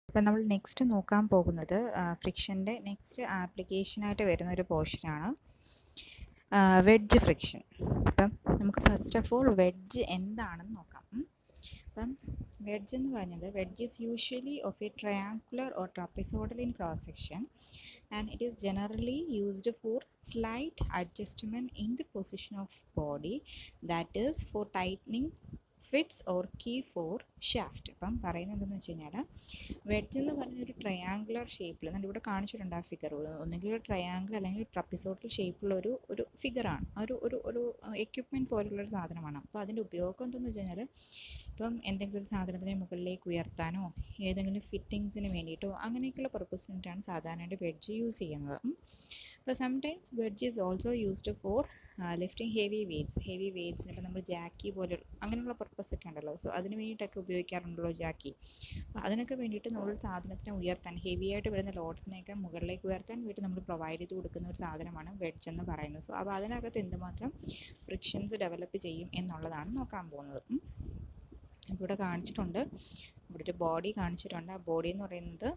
അപ്പം നമ്മൾ നെക്സ്റ്റ് നോക്കാൻ പോകുന്നത് ഫ്രിക്ഷൻ്റെ നെക്സ്റ്റ് ആപ്ലിക്കേഷനായിട്ട് വരുന്ന ഒരു പോർഷനാണ് വെഡ്ജ് ഫ്രിക്ഷൻ. അപ്പം നമുക്ക് ഫസ്റ്റ് ഓഫ് ഓൾ വെഡ്ജ് എന്താണെന്ന് നോക്കാം. അപ്പം വെഡ്ജ് എന്ന് പറഞ്ഞത് wedge is usually of a triangular or trapezoidal in cross section and it is generally used for slight adjustment in the position of body that is for tightening fits or key for shaft. അപ്പം പറയുന്നത് എന്താണെന്ന് വെച്ച് കഴിഞ്ഞാൽ wedge എന്ന് പറഞ്ഞ ഒരു triangular ഷേപ്പിൽ നമ്മൾ ഇവിടെ കാണിച്ചിട്ടുണ്ട് ആ ഫിഗർ. ഒന്നുകിൽ ഒരു ട്രയാങ്കിൾ അല്ലെങ്കിൽ ട്രപ്പിസോഡൽ ഷേപ്പുള്ള ഒരു ഫിഗറാണ്. ഒരു എക്യുപ്മെൻറ്റ് പോലുള്ളൊരു സാധനമാണ്. അപ്പോൾ അതിൻ്റെ ഉപയോഗം എന്താണെന്ന് വെച്ച് കഴിഞ്ഞാൽ ഇപ്പം എന്തെങ്കിലും ഒരു സാധനത്തിനെ മുകളിലേക്ക് ഉയർത്താനോ ഏതെങ്കിലും ഫിറ്റിങ്സിന് വേണ്ടിയിട്ടോ അങ്ങനെയൊക്കെയുള്ള പർപ്പസിന് വേണ്ടിയിട്ടാണ് സാധാരണയായിട്ട് വെഡ്ജ് യൂസ് ചെയ്യുന്നത്. അപ്പോൾ sometimes wedge is also used for lifting heavy വെയ്റ്റ്സിന് ഇപ്പോൾ നമ്മൾ ജാക്കി പോലെ അങ്ങനെയുള്ള പർപ്പസ് ഒക്കെ ഉണ്ടല്ലോ. സോ അതിന് വേണ്ടിയിട്ടൊക്കെ ഉപയോഗിക്കാറുണ്ടല്ലോ ജാക്കി. അപ്പോൾ അതിനൊക്കെ വേണ്ടിയിട്ട് നമ്മൾ സാധനത്തിനെ ഉയർത്താൻ ഹെവി ആയിട്ട് വരുന്ന ലോഡ്സിനെയൊക്കെ മുകളിലേക്ക് ഉയർത്താൻ വേണ്ടി നമ്മൾ പ്രൊവൈഡ് ചെയ്ത് കൊടുക്കുന്ന ഒരു സാധനമാണ് വെഡ്ജ് എന്ന് പറയുന്നത്. സോ അപ്പോൾ അതിനകത്ത് എന്തുമാത്രം ഫ്രിക്ഷൻസ് ഡെവലപ്പ് ചെയ്യും എന്നുള്ളതാണ് നോക്കാൻ പോകുന്നത്. ഇവിടെ കാണിച്ചിട്ടുണ്ട്, ഇവിടെ ഒരു ബോഡി കാണിച്ചിട്ടുണ്ട്. ആ ബോഡി എന്ന് പറയുന്നത്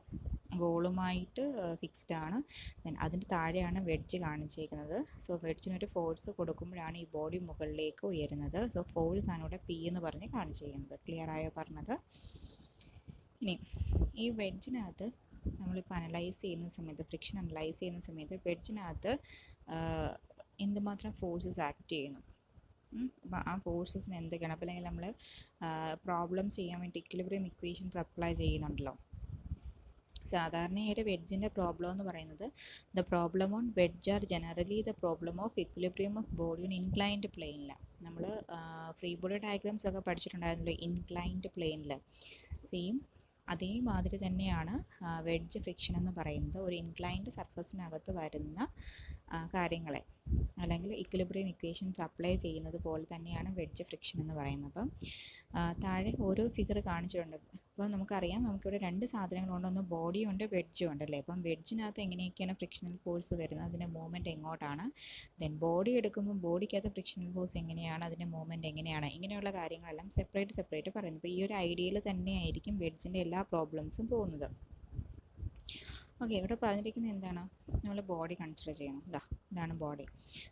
വോളുമായിട്ട് ഫിക്സ്ഡ് ആണ്. ദെൻ അതിൻ്റെ താഴെയാണ് വെഡ്ജ് കാണിച്ചിരിക്കുന്നത്. സോ വെഡ്ജിനൊരു ഫോഴ്സ് കൊടുക്കുമ്പോഴാണ് ഈ ബോഡി മുകളിലേക്ക് ഉയരുന്നത്. സോ ഫോഴ്സ് ആണ് ഇവിടെ പി എന്ന് പറഞ്ഞ് കാണിച്ചിരിക്കുന്നത്. ക്ലിയർ ആയോ പറഞ്ഞത്? ഇനി ഈ വെഡ്ജിനകത്ത് നമ്മളിപ്പോൾ അനലൈസ് ചെയ്യുന്ന സമയത്ത്, ഫ്രിക്ഷൻ അനലൈസ് ചെയ്യുന്ന സമയത്ത് വെഡ്ജിനകത്ത് എന്തുമാത്രം ഫോഴ്സസ് ആക്ട് ചെയ്യുന്നു, അപ്പം ആ ഫോഴ്സസിന് എന്തൊക്കെയാണ്, അപ്പോൾ അല്ലെങ്കിൽ നമ്മൾ പ്രോബ്ലം ചെയ്യാൻ വേണ്ടി ഇക്വിലിബ്രിയം ഇക്വേഷൻസ് അപ്ലൈ ചെയ്യുന്നുണ്ടല്ലോ. സാധാരണയായിട്ട് വെഡ്ജിൻ്റെ പ്രോബ്ലം എന്ന് പറയുന്നത് the problem on wedge are generally the problem of equilibrium of body on inclined പ്ലെയിനിൽ. നമ്മൾ ഫ്രീ ബോഡി ഡയഗ്രാംസ് ഒക്കെ പഠിച്ചിട്ടുണ്ടായിരുന്നല്ലോ ഇൻക്ലൈൻഡ് പ്ലെയിനിൽ. സെയിം അതേമാതിരി തന്നെയാണ് വെഡ്ജ് ഫ്രിക്ഷൻ എന്ന് പറയുന്നത്. ഒരു ഇൻക്ലൈൻഡ് സർഫസിനകത്ത് വരുന്ന കാര്യങ്ങളെ അല്ലെങ്കിൽ ഇക്വിലിബ്രിയം ഇക്വേഷൻസ് അപ്ലൈ ചെയ്യുന്നത് പോലെ തന്നെയാണ് വെഡ്ജ് ഫ്രിക്ഷൻ എന്ന് പറയുന്നത്. അപ്പം താഴെ ഓരോ ഫിഗർ കാണിച്ചിട്ടുണ്ട്. അപ്പോൾ നമുക്കറിയാം നമുക്കിവിടെ രണ്ട് സാധനങ്ങളുണ്ട്, ഒന്ന് ബോഡിയും ഉണ്ട് വെഡ്ജും ഉണ്ടല്ലേ. അപ്പം വെഡ്ജിനകത്ത് എങ്ങനെയൊക്കെയാണ് ഫ്രിക്ഷണൽ ഫോഴ്സ് വരുന്നത്, അതിൻ്റെ മൂവ്മെൻറ്റ് എങ്ങോട്ടാണ്, ദെൻ ബോഡി എടുക്കുമ്പോൾ ബോഡിക്കകത്ത് ഫ്രിക്ഷണൽ ഫോഴ്സ് എങ്ങനെയാണ്, അതിൻ്റെ മൂവ്മെൻറ്റ് എങ്ങനെയാണ്, ഇങ്ങനെയുള്ള കാര്യങ്ങളെല്ലാം സെപ്പറേറ്റ് പറയുന്നത്. അപ്പോൾ ഈ ഒരു ഐഡിയയിൽ തന്നെയായിരിക്കും വെഡ്ജിൻ്റെ എല്ലാ പ്രോബ്ലംസും പോകുന്നത്. ഓക്കെ, ഇവിടെ പറഞ്ഞിരിക്കുന്നത് എന്താണ്, നമ്മൾ ബോഡി കൺസിഡർ ചെയ്യണം. ഇതാണ് ബോഡി.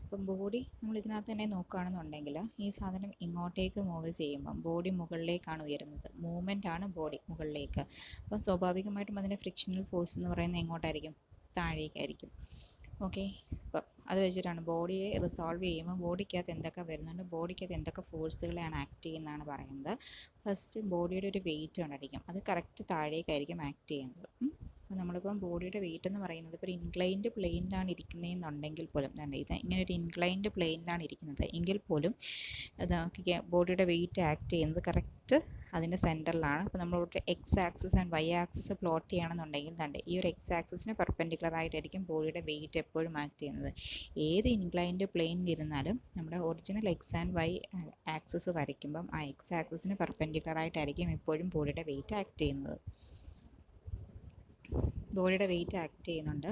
അപ്പം ബോഡി നമ്മൾ ഇതിനകത്ത് തന്നെ നോക്കുകയാണെന്നുണ്ടെങ്കിൽ ഈ സാധനം ഇങ്ങോട്ടേക്ക് മൂവ് ചെയ്യുമ്പം ബോഡി മുകളിലേക്കാണ് ഉയരുന്നത്. മൂവ്മെൻ്റ് ആണ് ബോഡി മുകളിലേക്ക്. അപ്പം സ്വാഭാവികമായിട്ടും അതിൻ്റെ ഫ്രിക്ഷണൽ ഫോഴ്സ് എന്ന് പറയുന്നത് എങ്ങോട്ടായിരിക്കും, താഴേക്കായിരിക്കും. ഓക്കെ, അപ്പം അത് വെച്ചിട്ടാണ് ബോഡിയെ റിസോൾവ് ചെയ്യുമ്പോൾ ബോഡിക്കകത്ത് എന്തൊക്കെ വരുന്നുണ്ട്, ബോഡിക്കകത്ത് എന്തൊക്കെ ഫോഴ്സുകളെയാണ് ആക്ട് ചെയ്യുന്നതാണ് പറയുന്നത്. ഫസ്റ്റ് ബോഡിയുടെ ഒരു വെയിറ്റ് ഉണ്ടായിരിക്കും, അത് കറക്റ്റ് താഴേക്കായിരിക്കും ആക്ട് ചെയ്യുന്നത്. അപ്പോൾ നമ്മളിപ്പം ബോഡിയുടെ വെയിറ്റ് എന്ന് പറയുന്നത് ഇപ്പോൾ ഒരു ഇൻക്ലൈൻഡ് പ്ലെയിനിലാണ് ഇരിക്കുന്നതെന്നുണ്ടെങ്കിൽ പോലും, ഇത് ഇങ്ങനെ ഒരു ഇൻക്ലൈൻഡ് പ്ലെയിനിലാണ് ഇരിക്കുന്നത് എങ്കിൽ പോലും ബോഡിയുടെ വെയിറ്റ് ആക്ട് ചെയ്യുന്നത് കറക്റ്റ് അതിൻ്റെ സെൻറ്ററിലാണ്. അപ്പോൾ നമ്മളിവിടെ X axis and Y axis plot ചെയ്യണമെന്നുണ്ടെങ്കിൽ ഈ ഒരു എക്സ് ആക്സിസിന് പെർപെൻഡിക്കുലർ ആയിട്ടായിരിക്കും ബോഡിയുടെ വെയിറ്റ് എപ്പോഴും ആക്ട് ചെയ്യുന്നത്. ഏത് ഇൻക്ലൈൻഡ് പ്ലെയിനിൽ ഇരുന്നാലും നമ്മുടെ original X and Y axis വരയ്ക്കുമ്പം ആ എക്സ് ആക്സിസിന് പെർപെൻഡിക്കുലർ ആയിട്ടായിരിക്കും എപ്പോഴും ബോഡിയുടെ വെയിറ്റ് ആക്ട് ചെയ്യുന്നത്. ബോഡിയുടെ വെയിറ്റ് ആക്ട് ചെയ്യുന്നുണ്ട്.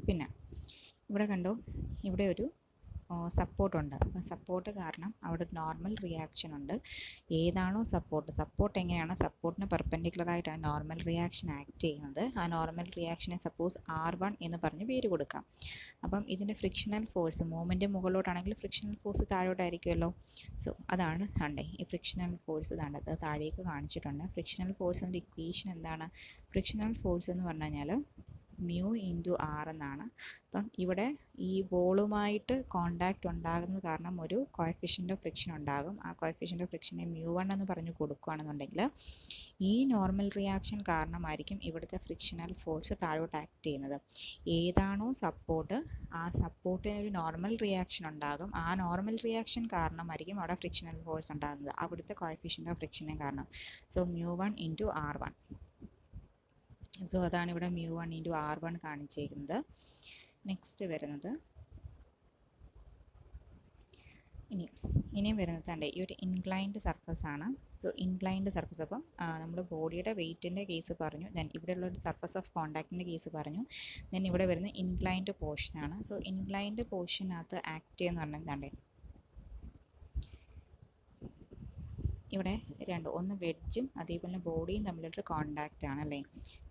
പിന്നെ ഇവിടെ കണ്ടോ, ഇവിടെ ഒരു സപ്പോർട്ടുണ്ട്. അപ്പം സപ്പോർട്ട് കാരണം അവിടെ ഒരു നോർമൽ റിയാക്ഷൻ ഉണ്ട്. ഏതാണോ സപ്പോർട്ട് എങ്ങനെയാണോ സപ്പോർട്ടിന് പെർപെൻഡിക്കുലർ ആയിട്ടാണ് നോർമൽ റിയാക്ഷൻ ആക്ട് ചെയ്യുന്നത്. ആ നോർമൽ റിയാക്ഷനെ സപ്പോസ് R1 എന്ന് പറഞ്ഞ് പേര് കൊടുക്കാം. അപ്പം ഇതിൻ്റെ ഫ്രിക്ഷണൽ ഫോഴ്സ് മൂവ്മെൻറ്റ് മുകളിലോട്ടാണെങ്കിൽ ഫ്രിക്ഷണൽ ഫോഴ്സ് താഴോട്ടായിരിക്കുമല്ലോ. സോ അതാണ് കണ്ടേ ഈ ഫ്രിക്ഷണൽ ഫോഴ്സ് അത് താഴേക്ക് കാണിച്ചിട്ടുണ്ട്. ഫ്രിക്ഷണൽ ഫോഴ്സിൻ്റെ ഇക്വേഷൻ എന്താണ്, ഫ്രിക്ഷണൽ ഫോഴ്സ് എന്ന് പറഞ്ഞു കഴിഞ്ഞാൽ മ്യൂ ഇൻറ്റു ആർ എന്നാണ്. അപ്പം ഇവിടെ ഈ വോളുമായിട്ട് കോണ്ടാക്റ്റ് ഉണ്ടാകുന്നത് കാരണം ഒരു കോഎഫിഷ്യൻ്റ് ഓഫ് ഫ്രിക്ഷൻ ഉണ്ടാകും. ആ കോഎഫിഷ്യൻ്റ് ഓഫ് ഫ്രിക്ഷനെ μ1 എന്ന് പറഞ്ഞ് കൊടുക്കുകയാണെന്നുണ്ടെങ്കിൽ ഈ നോർമൽ റിയാക്ഷൻ കാരണമായിരിക്കും ഇവിടുത്തെ ഫ്രിക്ഷണൽ ഫോഴ്സ് താഴോട്ട് ആക്ട് ചെയ്യുന്നത്. ഏതാണോ സപ്പോർട്ട് ആ സപ്പോർട്ടിന് ഒരു നോർമൽ റിയാക്ഷൻ ഉണ്ടാകും. ആ നോർമൽ റിയാക്ഷൻ കാരണമായിരിക്കും അവിടെ ഫ്രിക്ഷണൽ ഫോഴ്സ് ഉണ്ടാകുന്നത്, അവിടുത്തെ കോഎഫിഷ്യൻ്റ് ഓഫ് ഫ്രിക്ഷനെ കാരണം. So μ1 into R1. സോ അതാണ് ഇവിടെ μ1 ഇൻറ്റു R1 കാണിച്ചേക്കുന്നത്. നെക്സ്റ്റ് വരുന്നത് ഇനിയും വരുന്നത് ഈ ഒരു ഇൻക്ലൈൻഡ് സർഫസ് ആണ്. സോ ഇൻക്ലൈൻഡ് സർഫസ്, അപ്പം നമ്മൾ ബോഡിയുടെ വെയിറ്റിൻ്റെ കേസ് പറഞ്ഞു, ദെൻ ഇവിടെയുള്ള ഒരു സർഫസ് ഓഫ് കോണ്ടാക്റ്റിൻ്റെ കേസ് പറഞ്ഞു, ദെൻ ഇവിടെ വരുന്ന ഇൻക്ലൈൻഡ് പോർഷനാണ്. സോ ഇൻക്ലൈൻഡ് പോർഷനകത്ത് ആക്ട് ചെയ്യുന്ന പറഞ്ഞാൽ ഇവിടെ ഒന്ന് വെഡ്ജും അതേപോലെ ബോഡിയും തമ്മിലൊരു കോണ്ടാക്റ്റ് ആണ് അല്ലേ.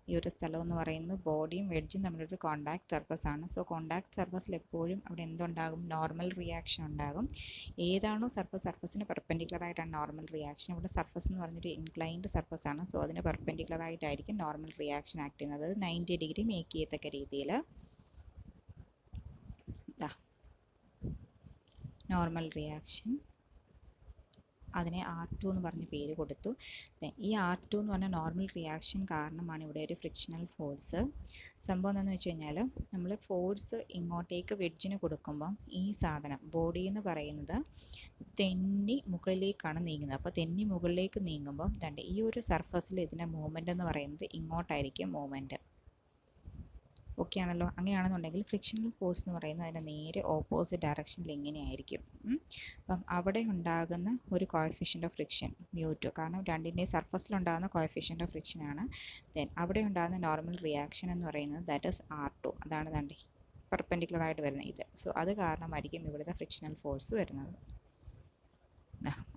ഈ ഒരു സ്ഥലം എന്ന് പറയുന്നത് ബോഡിയും വെഡ്ജും തമ്മിലൊരു കോണ്ടാക്ട് സർഫസ് ആണ്. സോ കോണ്ടാക്ട് സർഫസിൽ എപ്പോഴും അവിടെ എന്തുണ്ടാകും? നോർമൽ റിയാക്ഷൻ ഉണ്ടാകും. ഏതാണോ സർഫസിന് പെർപെൻഡിക്കുലർ ആയിട്ടാണ് നോർമൽ റിയാക്ഷൻ. ഇവിടെ സർഫസ് എന്ന് പറഞ്ഞൊരു ഇൻക്ലൈൻഡ് സർഫസ് ആണ്. സോ അതിന് പെർപെൻഡിക്കുലർ ആയിട്ടായിരിക്കും നോർമൽ റിയാക്ഷൻ ആക്ട് ചെയ്യുന്നത്. 90 ഡിഗ്രി മേക്ക് ചെയ്യത്തക്ക രീതിയിൽ നോർമൽ റിയാക്ഷൻ, അതിനെ R2 എന്ന് പറഞ്ഞ പേര് കൊടുത്തു. ഈ R2 എന്ന് പറഞ്ഞ നോർമൽ റിയാക്ഷൻ കാരണമാണ് ഇവിടെ ഒരു ഫ്രിക്ഷണൽ ഫോഴ്സ്. സംഭവം എന്താണെന്ന് വെച്ച് കഴിഞ്ഞാൽ, നമ്മൾ ഫോഴ്സ് ഇങ്ങോട്ടേക്ക് വെഡ്ജിന് കൊടുക്കുമ്പം ഈ സാധനം ബോഡി എന്ന് പറയുന്നത് തെന്നി മുകളിലേക്കാണ് നീങ്ങുന്നത്. അപ്പോൾ തെന്നി മുകളിലേക്ക് നീങ്ങുമ്പം ഈ ഒരു സർഫസിൽ ഇതിൻ്റെ മൂവ്മെൻ്റ് എന്ന് പറയുന്നത് ഇങ്ങോട്ടായിരിക്കും മൂവ്മെൻറ്റ്. ഓക്കെ ആണല്ലോ. അങ്ങനെയാണെന്നുണ്ടെങ്കിൽ ഫ്രിക്ഷണൽ ഫോഴ്സ് എന്ന് പറയുന്നത് അതിൻ്റെ നേരെ ഓപ്പോസിറ്റ് ഡയറക്ഷനിൽ ഇങ്ങനെയായിരിക്കും. അപ്പം അവിടെ ഉണ്ടാകുന്ന ഒരു കോഎഫിഷ്യൻ്റ് ഓഫ് ഫ്രിക്ഷൻ μ2, കാരണം രണ്ടിൻ്റെയും സർഫസിലുണ്ടാകുന്ന കോഎഫിഷ്യൻ്റ് ഓഫ് ഫ്രിക്ഷൻ ആണ്. ദെൻ അവിടെ ഉണ്ടാകുന്ന നോർമൽ റിയാക്ഷൻ എന്ന് പറയുന്നത് ദാറ്റ് ഈസ് R2. അതാണ് പെർപെൻഡിക്കുലർ ആയിട്ട് വരുന്നത് ഇത്. സോ അത് കാരണമായിരിക്കും ഇവിടുത്തെ ഫ്രിക്ഷണൽ ഫോഴ്സ് വരുന്നത്.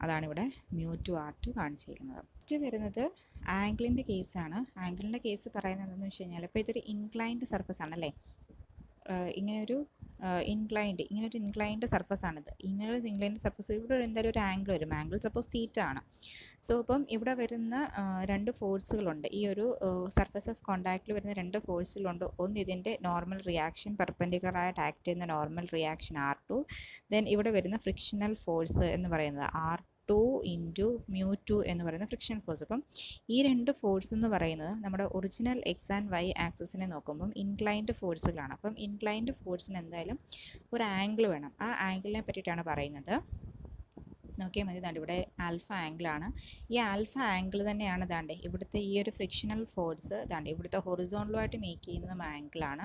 അതാണ് ഇവിടെ μ2 R2 കാണിച്ചിരിക്കുന്നത്. നെക്സ്റ്റ് വരുന്നത് ആംഗിളിൻ്റെ കേസാണ്. ആംഗിളിൻ്റെ കേസ് പറയുന്നത് എന്താണെന്ന് വെച്ച് കഴിഞ്ഞാൽ, ഇപ്പോൾ ഇതൊരു ഇൻക്ലൈൻഡ് സർഫസ് ആണല്ലേ. ഇങ്ങനൊരു ഇൻക്ലൈൻഡ് സർഫസ് ആണിത്. ഇങ്ങനൊരു ഇൻക്ലൈൻഡ് സർഫസ് ഇവിടെ എന്തായാലും ഒരു ആംഗിൾ വരും. ആംഗിൾ സപ്പോസ് തീറ്റ ആണ്. സോ ഇപ്പം ഇവിടെ വരുന്ന രണ്ട് ഫോഴ്സുകളുണ്ട്. ഈ ഒരു സർഫസ് ഓഫ് കോണ്ടാക്റ്റിൽ വരുന്ന രണ്ട് ഫോഴ്സുകളുണ്ട്. ഒന്ന് ഇതിൻ്റെ നോർമൽ റിയാക്ഷൻ പെർപെൻഡിക്കുലർ ആയിട്ട് ആക്ട് ചെയ്യുന്ന നോർമൽ റിയാക്ഷൻ R2. ദെൻ ഇവിടെ വരുന്ന ഫ്രിക്ഷണൽ ഫോഴ്സ് എന്ന് പറയുന്നത് R2 ഇൻറ്റു μ2 എന്ന് പറയുന്ന ഫ്രിക്ഷൻ ഫോഴ്സ്. അപ്പം ഈ രണ്ട് ഫോഴ്സ് എന്ന് പറയുന്നത് നമ്മുടെ ഒറിജിനൽ എക്സ് ആൻഡ് വൈ ആക്സിസിനെ നോക്കുമ്പം ഇൻക്ലൈൻഡ് ഫോഴ്സുകളാണ്. അപ്പം ഇൻക്ലൈൻഡ് ഫോഴ്സിന് എന്തായാലും ഒരു ആംഗിൾ വേണം. ആ ആംഗിളിനെ പറ്റിയിട്ടാണ് പറയുന്നത്. നോക്കിയാൽ മതി, ഇവിടെ ആൽഫ ആംഗിളാണ്. ഈ ആൽഫ ആംഗിൾ തന്നെയാണ് ഇവിടുത്തെ ഈ ഒരു ഫ്രിക്ഷണൽ ഫോഴ്സ് ഇവിടുത്തെ ഹൊറിസോണ്ടലുമായിട്ട് മേക്ക് ചെയ്യുന്നതും ആംഗിളാണ്.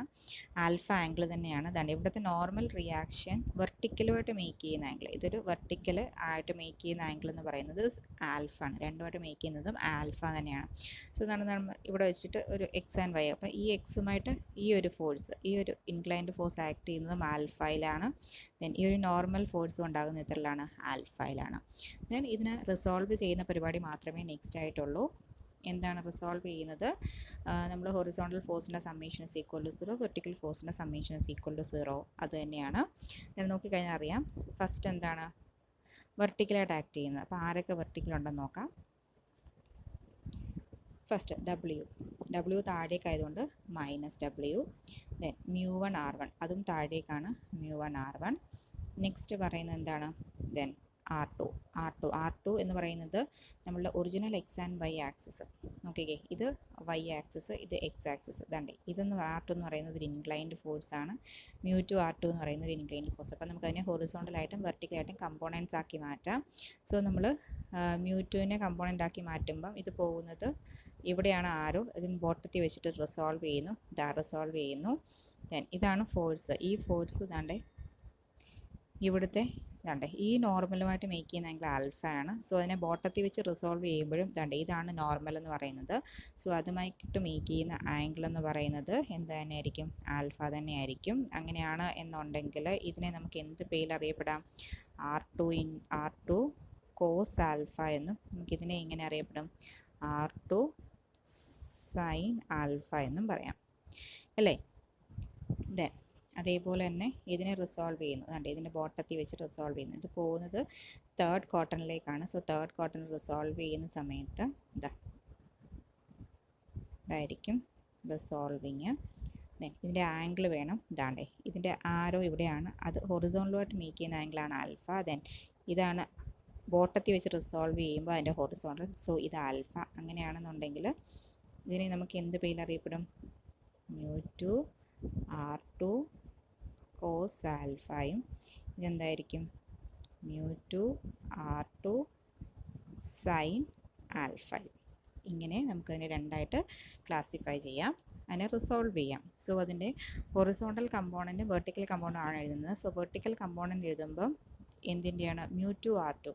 ആൽഫ ആംഗിൾ തന്നെയാണ്. ഇവിടുത്തെ നോർമൽ റിയാക്ഷൻ വെർട്ടിക്കലുമായിട്ട് മേക്ക് ചെയ്യുന്ന ആംഗിൾ, ഇതൊരു വെർട്ടിക്കൽ ആയിട്ട് മേക്ക് ചെയ്യുന്ന ആംഗിൾ എന്ന് പറയുന്നത് ആൽഫ ആണ്. രണ്ടുമായിട്ട് മേക്ക് ചെയ്യുന്നതും ആൽഫ തന്നെയാണ്. സോ നമ്മൾ ഇവിടെ വെച്ചിട്ട് ഒരു എക്സ് ആൻഡ് വൈ, അപ്പോൾ ഈ എക്സുമായിട്ട് ഈ ഒരു ഫോഴ്സ്, ഈ ഒരു ഇൻക്ലൈൻഡ് ഫോഴ്സ് ആക്ട് ചെയ്യുന്നതും ആൽഫയിലാണ്. ദെൻ ഈ ഒരു നോർമൽ ഫോഴ്സ് ഉണ്ടാകുന്ന ഇത്തരത്തിലാണ് ആൽഫയിലാണ്. ദെൻ ഇതിനെ റിസോൾവ് ചെയ്യുന്ന പരിപാടി മാത്രമേ നെക്സ്റ്റ് ആയിട്ടുള്ളൂ. എന്താണ് റിസോൾവ് ചെയ്യുന്നത്? നമ്മൾ ഹൊറിസോണ്ടൽ ഫോഴ്സിൻ്റെ summation is equal to 0, vertical ഫോഴ്സിൻ്റെ സമ്മേഷൻ ഇസ് ഈക്വൽ ടു 0. അത് തന്നെയാണ്. ഞാൻ നോക്കിക്കഴിഞ്ഞാൽ അറിയാം. ഫസ്റ്റ് എന്താണ് വെർട്ടിക്കലായിട്ട് ആക്ട് ചെയ്യുന്നത്. അപ്പോൾ ആരൊക്കെ വെർട്ടിക്കൽ ഉണ്ടെന്ന് നോക്കാം. ഫസ്റ്റ് W താഴേക്കായതുകൊണ്ട് -W. ദെൻ μ1 R1, അതും താഴേക്കാണ്, μ1 R1. നെക്സ്റ്റ് പറയുന്നത് എന്താണ്? ദെൻ R2 എന്ന് പറയുന്നത് നമ്മളുടെ original X and Y axis. നോക്കിക്കേ, ഇത് വൈ ആക്സിസ്, ഇത് എക്സ് ആക്സിസ്. ഇതെന്ന് R2 എന്ന് പറയുന്നത് ഒരു ഇൻക്ലൈൻഡ് ഫോഴ്സ് ആണ്. μ2 R2 എന്ന് പറയുന്നത് ഒരു ഇൻക്ലൈൻഡ് ഫോഴ്സ്. അപ്പോൾ നമുക്കതിനെ ഹൊറിസോണ്ടലായിട്ടും വെർട്ടിക്കലായിട്ടും കമ്പോണൻസ് ആക്കി മാറ്റാം. സോ നമ്മൾ μ2നെ കമ്പോണൻ്റ് ആക്കി മാറ്റുമ്പം ഇത് പോകുന്നത് ഇവിടെയാണ് ആരോ, ഇതിന് ബോട്ടത്തിൽ വെച്ചിട്ട് റിസോൾവ് ചെയ്യുന്നു. ദെൻ ഇതാണ് ഫോഴ്സ്. ഈ ഫോഴ്സ് ഇവിടുത്തെ ഈ നോർമലുമായിട്ട് മേക്ക് ചെയ്യുന്ന ആംഗിൾ ആൽഫ ആണ്. സോ അതിനെ ബോട്ടത്തിൽ വെച്ച് റിസോൾവ് ചെയ്യുമ്പോഴും ഇതാണ് നോർമൽ എന്ന് പറയുന്നത്. സോ അതുമായിട്ട് മേക്ക് ചെയ്യുന്ന ആംഗിൾ എന്ന് പറയുന്നത് എന്ത് തന്നെയായിരിക്കും? ആൽഫ തന്നെയായിരിക്കും. അങ്ങനെയാണ് എന്നുണ്ടെങ്കിൽ ഇതിനെ നമുക്ക് എന്ത് പേരിൽ അറിയപ്പെടാം? R2 കോസ് ആൽഫ എന്നും നമുക്കിതിനെ എങ്ങനെ അറിയപ്പെടും? R2 സൈൻ ആൽഫ എന്നും പറയാം അല്ലേ. ദെൻ അതേപോലെ തന്നെ ഇതിനെ റിസോൾവ് ചെയ്യുന്നു. ഇതിൻ്റെ ബോട്ടത്തിൽ വെച്ച് റിസോൾവ് ചെയ്യുന്നു. ഇത് പോകുന്നത് തേർഡ് ക്വാർട്ടറിലേക്കാണ്. സോ തേർഡ് ക്വാർട്ടറിൽ റിസോൾവ് ചെയ്യുന്ന സമയത്ത് ഇതായിരിക്കും റിസോൾവിങ്. ഇതിൻ്റെ ആംഗിൾ വേണം. ഇതിൻ്റെ ആരോ ഇവിടെയാണ്, അത് ഹൊറിസോണ്ടലുമായിട്ട് മേക്ക് ചെയ്യുന്ന ആംഗിളാണ് ആൽഫ. ദെൻ ഇതാണ് ബോട്ടത്തിൽ വെച്ച് റിസോൾവ് ചെയ്യുമ്പോൾ അതിൻ്റെ ഹൊറിസോണ്ടൽ. സോ ഇത് ആൽഫ. അങ്ങനെയാണെന്നുണ്ടെങ്കിൽ ഇതിനെ നമുക്ക് എന്ത് പേരിൽ അറിയപ്പെടും? μ2 R2 കോസ് ആൽഫയും. ഇതെന്തായിരിക്കും? μ2 R2 sign ആൽഫയും. ഇങ്ങനെ നമുക്കതിനെ രണ്ടായിട്ട് ക്ലാസിഫൈ ചെയ്യാം, അതിനെ റിസോൾവ് ചെയ്യാം. സോ അതിൻ്റെ ഹൊറിസോണ്ടൽ കമ്പോണൻറ്റ് വെർട്ടിക്കൽ കമ്പോണൻ്റ് ആണ് എഴുതുന്നത്. സോ വെർട്ടിക്കൽ കമ്പോണൻറ്റ് എഴുതുമ്പം എന്തിൻ്റെയാണ്? μ2 R2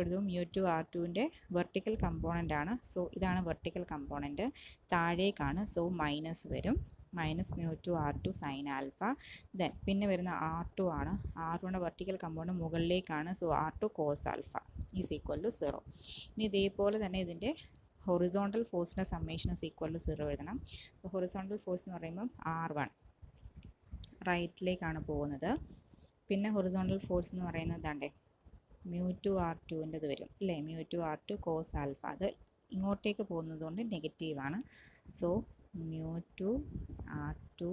എഴുതും. μ2 R2ൻ്റെ വെർട്ടിക്കൽ കമ്പോണൻ്റ് ആണ്. സോ ഇതാണ് വെർട്ടിക്കൽ കമ്പോണൻറ്റ്, താഴേക്കാണ്. സോ മൈനസ് വരും, -μ2 R2 സൈൻ ആൽഫ. ദെൻ പിന്നെ വരുന്ന R2 ആണ്. R2ൻ്റെ വെർട്ടിക്കൽ കമ്പോണൻറ്റ് മുകളിലേക്കാണ്. So R2 cos alpha. Is equal to 0. ഇനി ഇതേപോലെ തന്നെ ഇതിൻ്റെ ഹൊറിസോണ്ടൽ ഫോഴ്സിൻ്റെ സമ്മേഷൻ ഈസ് ഈക്വൽ ടു 0 എഴുതണം. അപ്പോൾ ഹൊറിസോണ്ടൽ ഫോഴ്സ് എന്ന് പറയുമ്പം R1 റൈറ്റിലേക്കാണ് പോകുന്നത്. പിന്നെ ഹൊറിസോണ്ടൽ ഫോഴ്സ് എന്ന് പറയുന്നത് ദാണ്ടേ μ2R2ൻ്റെത് വരും അല്ലേ, μ2R2 കോസ് ആൽഫ. അത് ഇങ്ങോട്ടേക്ക് പോകുന്നത് കൊണ്ട് നെഗറ്റീവാണ്. So μ2R2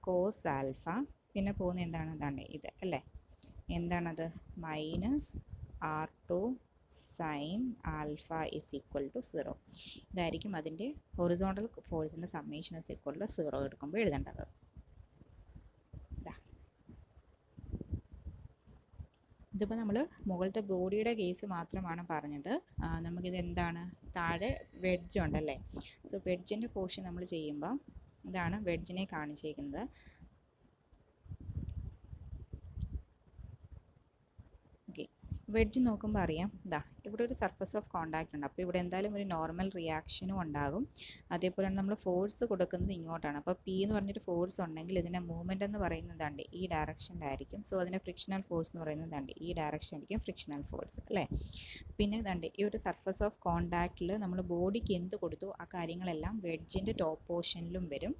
cos alpha. പിന്നെ പോകുന്നത് എന്താണ്, ദാണ്ടേ ഇത് അല്ലേ, എന്താണത്, -R2 sine alpha is equal to 0. ഇതായിരിക്കും അതിൻ്റെ ഹൊറിസോണ്ടൽ ഫോഴ്സിൻ്റെ സമ്മേഷൻ ഇസ് ഈക്വൽ ടു 0 എടുക്കുമ്പോൾ എഴുതേണ്ടത്. ഇതിപ്പോൾ നമ്മൾ മുകളിലത്തെ ബോഡിയുടെ കേസ് മാത്രമാണ് പറഞ്ഞത്. നമുക്കിത് എന്താണ്, താഴെ വെഡ്ജ് ഉണ്ടല്ലേ. സോ വെഡ്ജിൻ്റെ പോർഷൻ നമ്മൾ ചെയ്യുമ്പോൾ ഇതാണ് വെഡ്ജിനെ കാണിച്ചേക്കുന്നത്. ഓക്കെ, വെഡ്ജ് നോക്കുമ്പോൾ അറിയാം, ഇതാ ഇവിടെ ഒരു സർഫസ് ഓഫ് കോണ്ടാക്റ്റ് ഉണ്ട്. അപ്പോൾ ഇവിടെ എന്തായാലും ഒരു നോർമൽ റിയാക്ഷനും ഉണ്ടാകും. അതേപോലെ നമ്മൾ ഫോഴ്സ് കൊടുക്കുന്നത് ഇങ്ങോട്ടാണ്. അപ്പോൾ പി എന്ന് പറഞ്ഞൊരു ഫോഴ്സ് ഉണ്ടെങ്കിൽ ഇതിൻ്റെ മൂവ്മെൻറ്റ് എന്ന് പറയുന്നതാണ്ട് ഈ ഡയറക്ഷനിലായിരിക്കും. സോ അതിൻ്റെ ഫ്രിക്ഷണൽ ഫോഴ്സ് എന്ന് പറയുന്നതാണ്ട് ഈ ഡയറക്ഷൻ ആയിരിക്കും ഫ്രിക്ഷണൽ ഫോഴ്സ് അല്ലേ. പിന്നെ ഇതാണ്ട് ഈ ഒരു സർഫസ് ഓഫ് കോണ്ടാക്റ്റിൽ നമ്മൾ ബോഡിക്ക് എന്ത് കൊടുത്തു ആ കാര്യങ്ങളെല്ലാം വെഡ്ജിൻ്റെ ടോപ്പ് പോർഷനിലും വരും.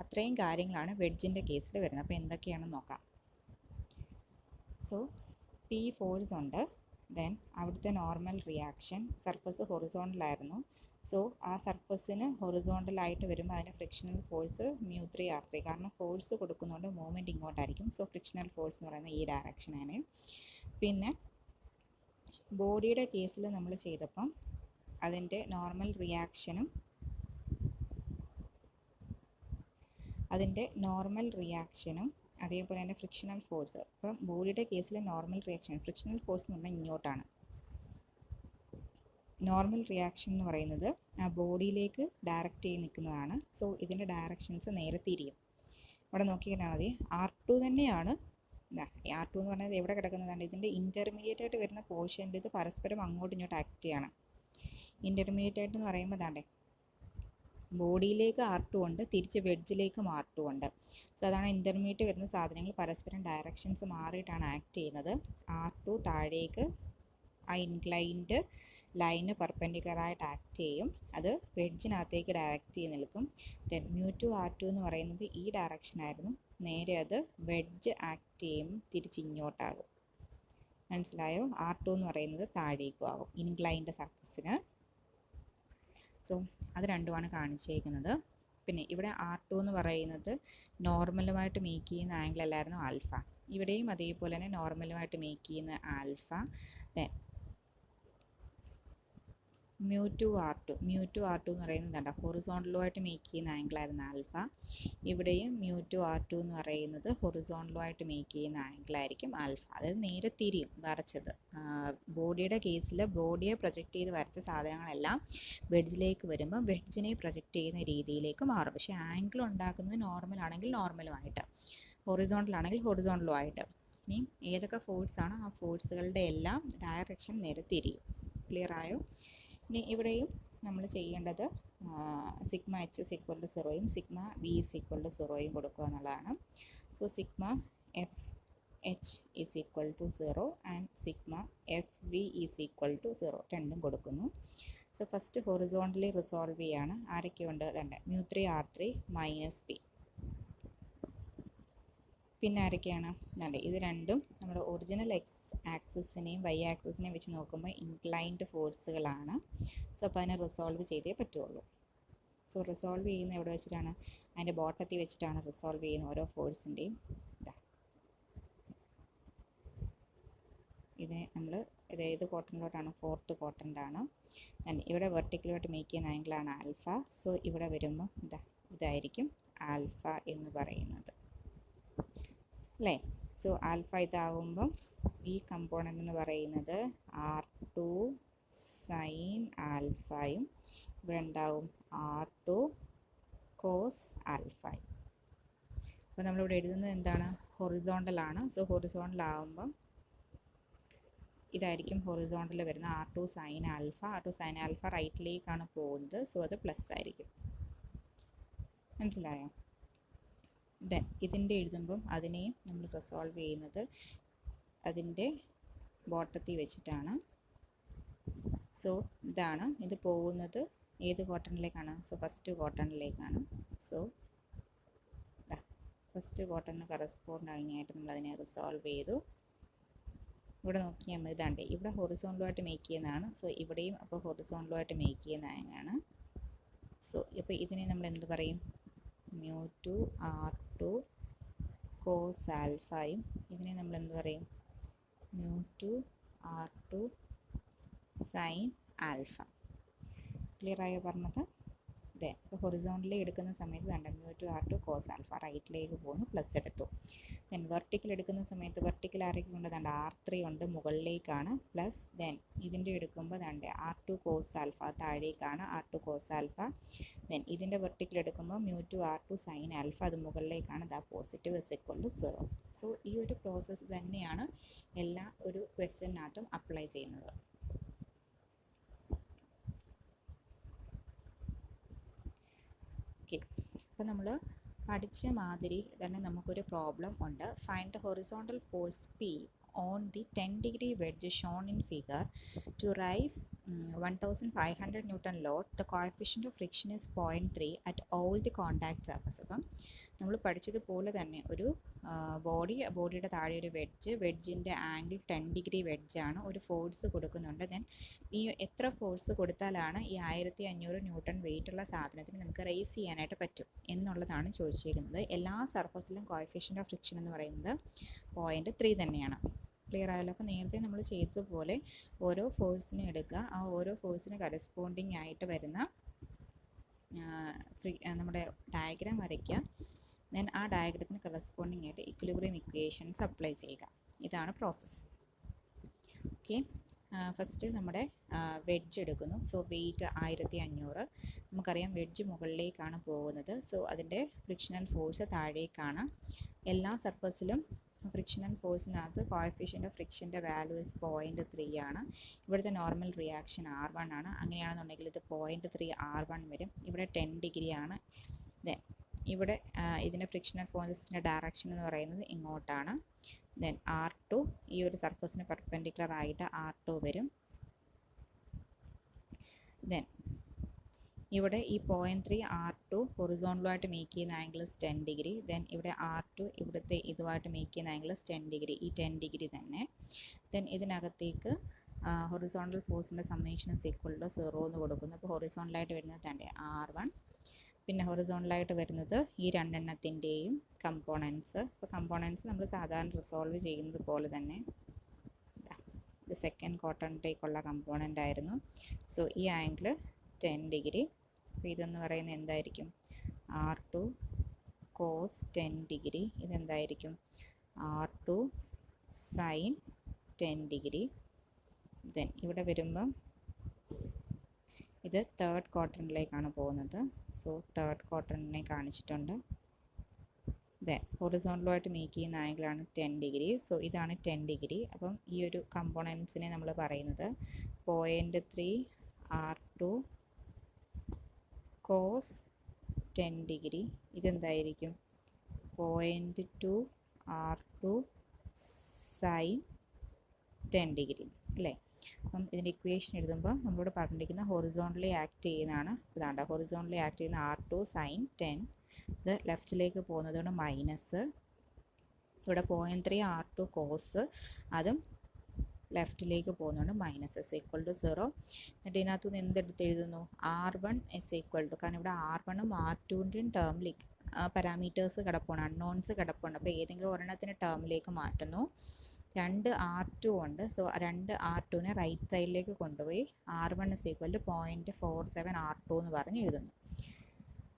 അത്രയും കാര്യങ്ങളാണ് വെഡ്ജിൻ്റെ കേസിൽ വരുന്നത്. അപ്പോൾ എന്തൊക്കെയാണെന്ന് നോക്കാം. സോ പി ഫോഴ്സ് ഉണ്ട്, ദെൻ അവിടുത്തെ നോർമൽ റിയാക്ഷൻ, സർഫസ് ഹൊറിസോണ്ടലായിരുന്നു. സോ ആ സർഫസിന് ഹൊറിസോണ്ടലായിട്ട് വരുമ്പോൾ അതിൻ്റെ ഫ്രിക്ഷണൽ ഫോഴ്സ് μ3R3, കാരണം ഫോഴ്സ് കൊടുക്കുന്നതുകൊണ്ട് മൂവ്മെൻറ്റ് ഇങ്ങോട്ടായിരിക്കും. സോ ഫ്രിക്ഷണൽ ഫോഴ്സ് എന്ന് പറയുന്നത് ഈ ഡയറക്ഷനാണ്. പിന്നെ ബോഡിയുടെ കേസിൽ നമ്മൾ ചെയ്തപ്പം അതിൻ്റെ നോർമൽ റിയാക്ഷനും അതേപോലെ തന്നെ ഫ്രിക്ഷണൽ ഫോഴ്സ്. ഇപ്പം ബോഡിയുടെ കേസിൽ നോർമൽ റിയാക്ഷൻ, ഫ്രിക്ഷണൽ ഫോഴ്സ് എന്ന് പറഞ്ഞാൽ ഇങ്ങോട്ടാണ്. നോർമൽ റിയാക്ഷൻ എന്ന് പറയുന്നത് ആ ബോഡിയിലേക്ക് ഡയറക്റ്റ് ചെയ്ത് നിൽക്കുന്നതാണ്. സോ ഇതിൻ്റെ ഡയറക്ഷൻസ് നേരെ തിരിയും. ഇവിടെ നോക്കിയാൽ മതി, R2 തന്നെയാണ്. R2 എന്ന് പറഞ്ഞാൽ എവിടെ കിടക്കുന്നതാണ്, ഇതിൻ്റെ ഇൻ്റർമീഡിയറ്റ് ആയിട്ട് വരുന്ന പോർഷനിൽ ഇത് പരസ്പരം അങ്ങോട്ടും ഇങ്ങോട്ട് ആക്ട് ചെയ്യണം. ഇൻ്റർമീഡിയറ്റ് ആയിട്ട് എന്ന് പറയുമ്പോൾ ദാണ്ടേ ബോഡിയിലേക്ക് R2 ഉണ്ട്, തിരിച്ച് വെഡ്ജിലേക്കും R2 ഉണ്ട്. സോ അതാണ് ഇൻ്റർമീഡിയറ്റ് വരുന്ന സാധനങ്ങൾ പരസ്പരം ഡയറക്ഷൻസ് മാറിയിട്ടാണ് ആക്ട് ചെയ്യുന്നത്. R2 താഴേക്ക് ആ ഇൻക്ലൈൻഡ് ലൈന് പെർപെൻഡിക്കുലറായിട്ട് ആക്ട് ചെയ്യും. അത് വെഡ്ജിനകത്തേക്ക് ഡയറക്റ്റ് ചെയ്ത് നിൽക്കും. ദെൻ μ2R2 എന്ന് പറയുന്നത് ഈ ഡയറക്ഷനായിരുന്നു. നേരെ അത് വെഡ്ജ് ആക്ട് ചെയ്യും, തിരിച്ച് ഇങ്ങോട്ടാകും. മനസ്സിലായോ? R2 എന്ന് പറയുന്നത് താഴേക്കും ആകും ഇൻക്ലൈൻഡ് സർഫസിന്. സോ അത് രണ്ടുമാണ് കാണിച്ചേക്കുന്നത്. പിന്നെ ഇവിടെ R2 എന്ന് പറയുന്നത് നോർമലുമായിട്ട് മേക്ക് ചെയ്യുന്ന ആംഗിൾ അല്ലായിരുന്നു ആൽഫ. ഇവിടെയും അതേപോലെ തന്നെ നോർമലുമായിട്ട് മേക്ക് ചെയ്യുന്ന ആൽഫ. ദെൻ μ2R2 എന്ന് പറയുന്നത് എന്താ, ഹൊറിസോണ്ടലുമായിട്ട് മേക്ക് ചെയ്യുന്ന ആംഗിളായിരുന്നു ആൽഫ. ഇവിടെയും μ2R2 എന്ന് പറയുന്നത് ഹൊറിസോണ്ടലുമായിട്ട് മേക്ക് ചെയ്യുന്ന ആംഗിളായിരിക്കും ആൽഫ. അതായത് നേരെ തിരിയും വരച്ചത്. ബോഡിയുടെ കേസിൽ ബോഡിയെ പ്രൊജക്റ്റ് ചെയ്ത് വരച്ച സാധനങ്ങളെല്ലാം വെഡ്ജിലേക്ക് വരുമ്പോൾ വെഡ്ജിനെ പ്രൊജക്റ്റ് ചെയ്യുന്ന രീതിയിലേക്ക് മാറും. പക്ഷേ ആംഗിൾ ഉണ്ടാക്കുന്നത് നോർമൽ ആണെങ്കിൽ നോർമലുമായിട്ട്, ഹൊറിസോണ്ടൽ ആണെങ്കിൽ ഹൊറിസോണ്ടലുമായിട്ട്. ഇനി ഏതൊക്കെ ഫോഴ്സാണോ ആ ഫോഴ്സുകളുടെ എല്ലാം ഡയറക്ഷൻ നേരെ തിരിയും. ക്ലിയർ ആയോ? ഇനി ഇവിടെയും നമ്മൾ ചെയ്യേണ്ടത് sigma h is equal to 0യും sigma v is equal to 0യും കൊടുക്കുക എന്നുള്ളതാണ്. So sigma F H is equal to 0 and sigma F V is equal to 0 രണ്ടും കൊടുക്കുന്നു. സോ ഫസ്റ്റ് ഹൊറിസോണ്ടലി റിസോൾവ് ചെയ്യാണ്. ആരൊക്കെയുണ്ട്, രണ്ട് μ3R3 മൈനസ് പി. പിന്നെ ആരൊക്കെയാണ്, രണ്ട് ഇത് രണ്ടും നമ്മുടെ ഒറിജിനൽ എക്സ് ആക്സിസിനെയും വൈ ആക്സിസിനെയും വെച്ച് നോക്കുമ്പോൾ ഇൻക്ലൈൻഡ് ഫോഴ്സുകളാണ്. സോ അപ്പോൾ അതിനെ റിസോൾവ് ചെയ്തേ പറ്റുള്ളൂ. സോ റിസോൾവ് ചെയ്യുന്ന എവിടെ വെച്ചിട്ടാണ്, അതിൻ്റെ ബോട്ടത്തിൽ വെച്ചിട്ടാണ് റിസോൾവ് ചെയ്യുന്ന ഓരോ ഫോഴ്സിൻ്റെയും. ഇതിനെ നമ്മൾ ഏത് ക്വാഡ്രൻറ്റിലോട്ടാണ്, ഫോർത്ത് ക്വാഡ്രൻ്റാണ്. ഇവിടെ വെർട്ടിക്കലോട്ട് മേക്ക് ചെയ്യുന്ന ആംഗിളാണ് ആൽഫ. സോ ഇവിടെ വരുമ്പോൾ ഇതായിരിക്കും ആൽഫ എന്ന് പറയുന്നത് അല്ലേ. സോ ആൽഫ ഇതാവുമ്പം ഈ കമ്പോണൻ്റ് എന്ന് പറയുന്നത് R2 സൈൻ ആൽഫയും ഇവിടെ ഉണ്ടാവും R2 കോസ് ആൽഫയും. അപ്പോൾ നമ്മളിവിടെ എഴുതുന്നത് എന്താണ്, ഹൊറിസോണ്ടലാണ്. സോ ഹൊറിസോണ്ടൽ ആകുമ്പം ഇതായിരിക്കും ഹൊറിസോണ്ടൽ വരുന്ന R2 sine alpha. R2 sine alpha റൈറ്റിലേക്കാണ് പോകുന്നത്. സോ അത് പ്ലസ് ആയിരിക്കും. മനസ്സിലായോ? ദെൻ ഇതിൻ്റെ എഴുതുമ്പം അതിനെയും നമ്മൾ റിസോൾവ് ചെയ്യുന്നത് അതിൻ്റെ ബോട്ടത്തിൽ വെച്ചിട്ടാണ്. സോ ഇതാണ്, ഇത് പോകുന്നത് ഏത് ക്വാർട്ടറിലേക്കാണ്? സോ ഫസ്റ്റ് ക്വാർട്ടറിലേക്കാണ്. സോ ഫസ്റ്റ് ക്വാർട്ടറിന് കറസ്പോണ്ടായിട്ട് നമ്മൾ അതിനെ റിസോൾവ് ചെയ്തു. ഇവിടെ നോക്കിയാൽ മതി, ഇതാണ്ട് ഇവിടെ ഹൊറിസോണ്ടലുമായിട്ട് മേക്ക് ചെയ്യുന്നതാണ്. സോ ഇവിടെയും അപ്പോൾ ഹൊറിസോണ്ടലുമായിട്ട് മേക്ക് ചെയ്യുന്നതാണ്. സോ ഇപ്പോൾ ഇതിനെ നമ്മൾ എന്ത് പറയും? μ2 r2 കോസ് ആൽഫയും. ഇതിനെ നമ്മൾ എന്ത് പറയും? μ2 r2 സൈൻ ആൽഫ. ക്ലിയർ ആയോ പറഞ്ഞത്? അതെ. അപ്പോൾ ഹൊറിസോണ്ടലി എടുക്കുന്ന സമയത്ത് μ2 r2 കോസ് ആൽഫ റൈറ്റിലേക്ക് പോകുന്നു, പ്ലസ് എടുത്തു. ദെൻ വെർട്ടിക്കൽ എടുക്കുന്ന സമയത്ത് വെർട്ടിക്കൽ ആരൊക്കെ ഉണ്ട്? r3 ഉണ്ട്, മുകളിലേക്കാണ്, പ്ലസ് ദെൻ ഇതിൻ്റെ എടുക്കുമ്പോൾ r2 കോസ് ആൽഫ താഴേക്കാണ്, r2 കോസ് ആൽഫ. ദെൻ ഇതിൻ്റെ വെർട്ടിക്കൽ എടുക്കുമ്പോൾ μ2 r2 സൈൻ ആൽഫ, അത് മുകളിലേക്കാണ്, positive is equal to 0. So ഈ ഒരു പ്രോസസ്സ് തന്നെയാണ് എല്ലാ ഒരു ക്വസ്റ്റ്യനകത്തും അപ്ലൈ ചെയ്യുന്നത്. ഓക്കെ, അപ്പോൾ നമ്മൾ പഠിച്ച മാതിരി തന്നെ നമുക്കൊരു പ്രോബ്ലം ഉണ്ട്. Find the horizontal force P on the 10-degree wedge shown in figure to raise 1500 Newton load. The coefficient of friction is 0.3 at all the contact surface. അപ്പം നമ്മൾ പഠിച്ചതുപോലെ തന്നെ ഒരു ബോഡിയുടെ താഴെ ഒരു വെഡ്ജിൻ്റെ ആംഗിൾ 10 ഡിഗ്രി വെഡ്ജാണ്, ഒരു ഫോഴ്സ് കൊടുക്കുന്നുണ്ട്. ദെൻ ഈ എത്ര ഫോഴ്സ് കൊടുത്താലാണ് ഈ 1500 ന്യൂട്ടൺ വെയിറ്റുള്ള സാധനത്തിന് നമുക്ക് റേസ് ചെയ്യാനായിട്ട് പറ്റും എന്നുള്ളതാണ് ചോദിച്ചിരിക്കുന്നത്. എല്ലാ സർഫസിലും കോഎഫിഷ്യൻ്റ് ഓഫ് ഫ്രിക്ഷൻ എന്ന് പറയുന്നത് 0.3 തന്നെയാണ്. ക്ലിയർ ആയല്ലോ? അപ്പോൾ നേരത്തെ നമ്മൾ ചെയ്തതുപോലെ ഓരോ ഫോഴ്സിനെ എടുക്കുക, ആ ഓരോ ഫോഴ്സിന് കറസ്പോണ്ടിങ് ആയിട്ട് വരുന്ന നമ്മുടെ ഡയഗ്രാം വരയ്ക്കുക. ദെൻ ആ ഡയഗ്രത്തിന് കറസ്പോണ്ടിങ് ആയിട്ട് ഇക്വിലിബ്രിയം ഇക്വേഷൻസ് അപ്ലൈ ചെയ്യുക. ഇതാണ് പ്രോസസ്സ്. ഓക്കെ, ഫസ്റ്റ് നമ്മുടെ വെഡ്ജ് എടുക്കുന്നു. So weight 1500. നമുക്കറിയാം വെഡ്ജ് മുകളിലേക്കാണ് പോകുന്നത്. സോ അതിൻ്റെ ഫ്രിക്ഷണൽ ഫോഴ്സ് താഴേക്കാണ്. എല്ലാ സർഫസിലും ഫ്രിക്ഷണൽ ഫോഴ്സിനകത്ത് കോഎഫിഷ്യൻ്റ് ഓഫ് ഫ്രിക്ഷൻ്റെ വാല്യൂ 0.3 ആണ്. ഇവിടുത്തെ നോർമൽ റിയാക്ഷൻ R1 ആണ്. അങ്ങനെയാണെന്നുണ്ടെങ്കിൽ ഇത് 0.3 R1 വരും. ഇവിടെ 10 ഡിഗ്രി ആണ്. ദെൻ ഇവിടെ ഇതിൻ്റെ ഫ്രിക്ഷണൽ ഫോഴ്സിൻ്റെ ഡയറക്ഷൻ എന്ന് പറയുന്നത് ഇങ്ങോട്ടാണ്. ദെൻ R2 ഈ ഒരു സർഫസിന് പെർപെൻഡിക്കുലർ ആയിട്ട് R2 വരും. ദെൻ ഇവിടെ ഈ 0.3 R2 ഹൊറിസോണ്ടലുമായിട്ട് മേക്ക് ചെയ്യുന്ന ആംഗിൾ 10 ഡിഗ്രി. ദെൻ ഇവിടെ R2 ഇവിടുത്തെ ഇതുമായിട്ട് മേക്ക് ചെയ്യുന്ന ആംഗിൾ 10 ഡിഗ്രി, ഈ 10 ഡിഗ്രി തന്നെ. ദെൻ ഇതിനകത്തേക്ക് ഹൊറിസോണ്ടൽ ഫോഴ്സിൻ്റെ സമ്മേഷൻ ഇസ് ഈക്വൽ ടു 0 എന്ന് കൊടുക്കുന്നു. അപ്പോൾ ഹൊറിസോണ്ടലായിട്ട് വരുന്നത് തന്നെ R1, പിന്നെ ഹൊറിസോണ്ടലായിട്ട് വരുന്നത് ഈ രണ്ടെണ്ണത്തിൻ്റെയും കമ്പോണൻസ്. അപ്പോൾ കമ്പോണൻസ് നമ്മൾ സാധാരണ റിസോൾവ് ചെയ്യുന്നത് പോലെ തന്നെ ഇത് സെക്കൻഡ് ക്വാർട്ടറിലേക്കുള്ള കമ്പോണൻ്റ് ആയിരുന്നു. സോ ഈ ആംഗിൾ 10 ഡിഗ്രി. അപ്പോൾ ഇതെന്ന് പറയുന്നത് എന്തായിരിക്കും? R2 cos 10 degree. ഇതെന്തായിരിക്കും? R2 sine 10 degree. ദെൻ ഇവിടെ വരുമ്പം ഇത് തേർഡ് ക്വാർട്ടറിലേക്കാണ് പോകുന്നത്. സോ തേർഡ് ക്വാർട്ടറിനെ കാണിച്ചിട്ടുണ്ട്. ദെൻ ഹൊറിസോണ്ടലുമായിട്ട് മേക്ക് ചെയ്യുന്ന ആംഗിളാണ് 10 ഡിഗ്രി. സോ ഇതാണ് 10 ഡിഗ്രി. അപ്പം ഈ ഒരു കമ്പോണൻസിനെ നമ്മൾ പറയുന്നത് 0.3 R2 കോസ് 10 ഡിഗ്രി. ഇതെന്തായിരിക്കും? 0.2 R2 സൈൻ 10 ഡിഗ്രി അല്ലേ? അപ്പം ഇതിൻ്റെ ഇക്വേഷൻ എഴുതുമ്പോൾ നമ്മളോട് പറഞ്ഞിരിക്കുന്ന ഹൊറിസോണ്ടലി ആക്ട് ചെയ്യുന്നതാണ്. ഇതാണ്ട് ഹൊറിസോണ്ടലി ആക്ട് ചെയ്യുന്ന R2 സൈൻ 10. ഇത് ലെഫ്റ്റിലേക്ക് പോകുന്നതുകൊണ്ട് മൈനസ്. ഇവിടെ 0.3 R2 കോസ്, അതും ലെഫ്റ്റിലേക്ക് പോകുന്നുണ്ട്, മൈനസ് ഇസ് ഈക്വൽ ടു 0. എന്നിട്ട് ഇതിനകത്തു നിന്ന് എന്തെടുത്ത് എഴുതുന്നു? R1 ഇസ് ഈക്വൽ ടു, കാരണം ഇവിടെ R1ഉം R2ൻ്റെയും ടേമിലേക്ക് പാരാമീറ്റേഴ്സ് കിടപ്പുണ്ട്, അൺനോൺസ് കിടപ്പുണ്ട്. അപ്പോൾ ഏതെങ്കിലും ഒരെണ്ണത്തിന് ടേമിലേക്ക് മാറ്റുന്നു. 2 R2 ഉണ്ട്. സോ 2 R2നെ റൈറ്റ് സൈഡിലേക്ക് കൊണ്ടുപോയി R1 is equal to 0.47 R2 എന്ന് പറഞ്ഞ് എഴുതുന്നു.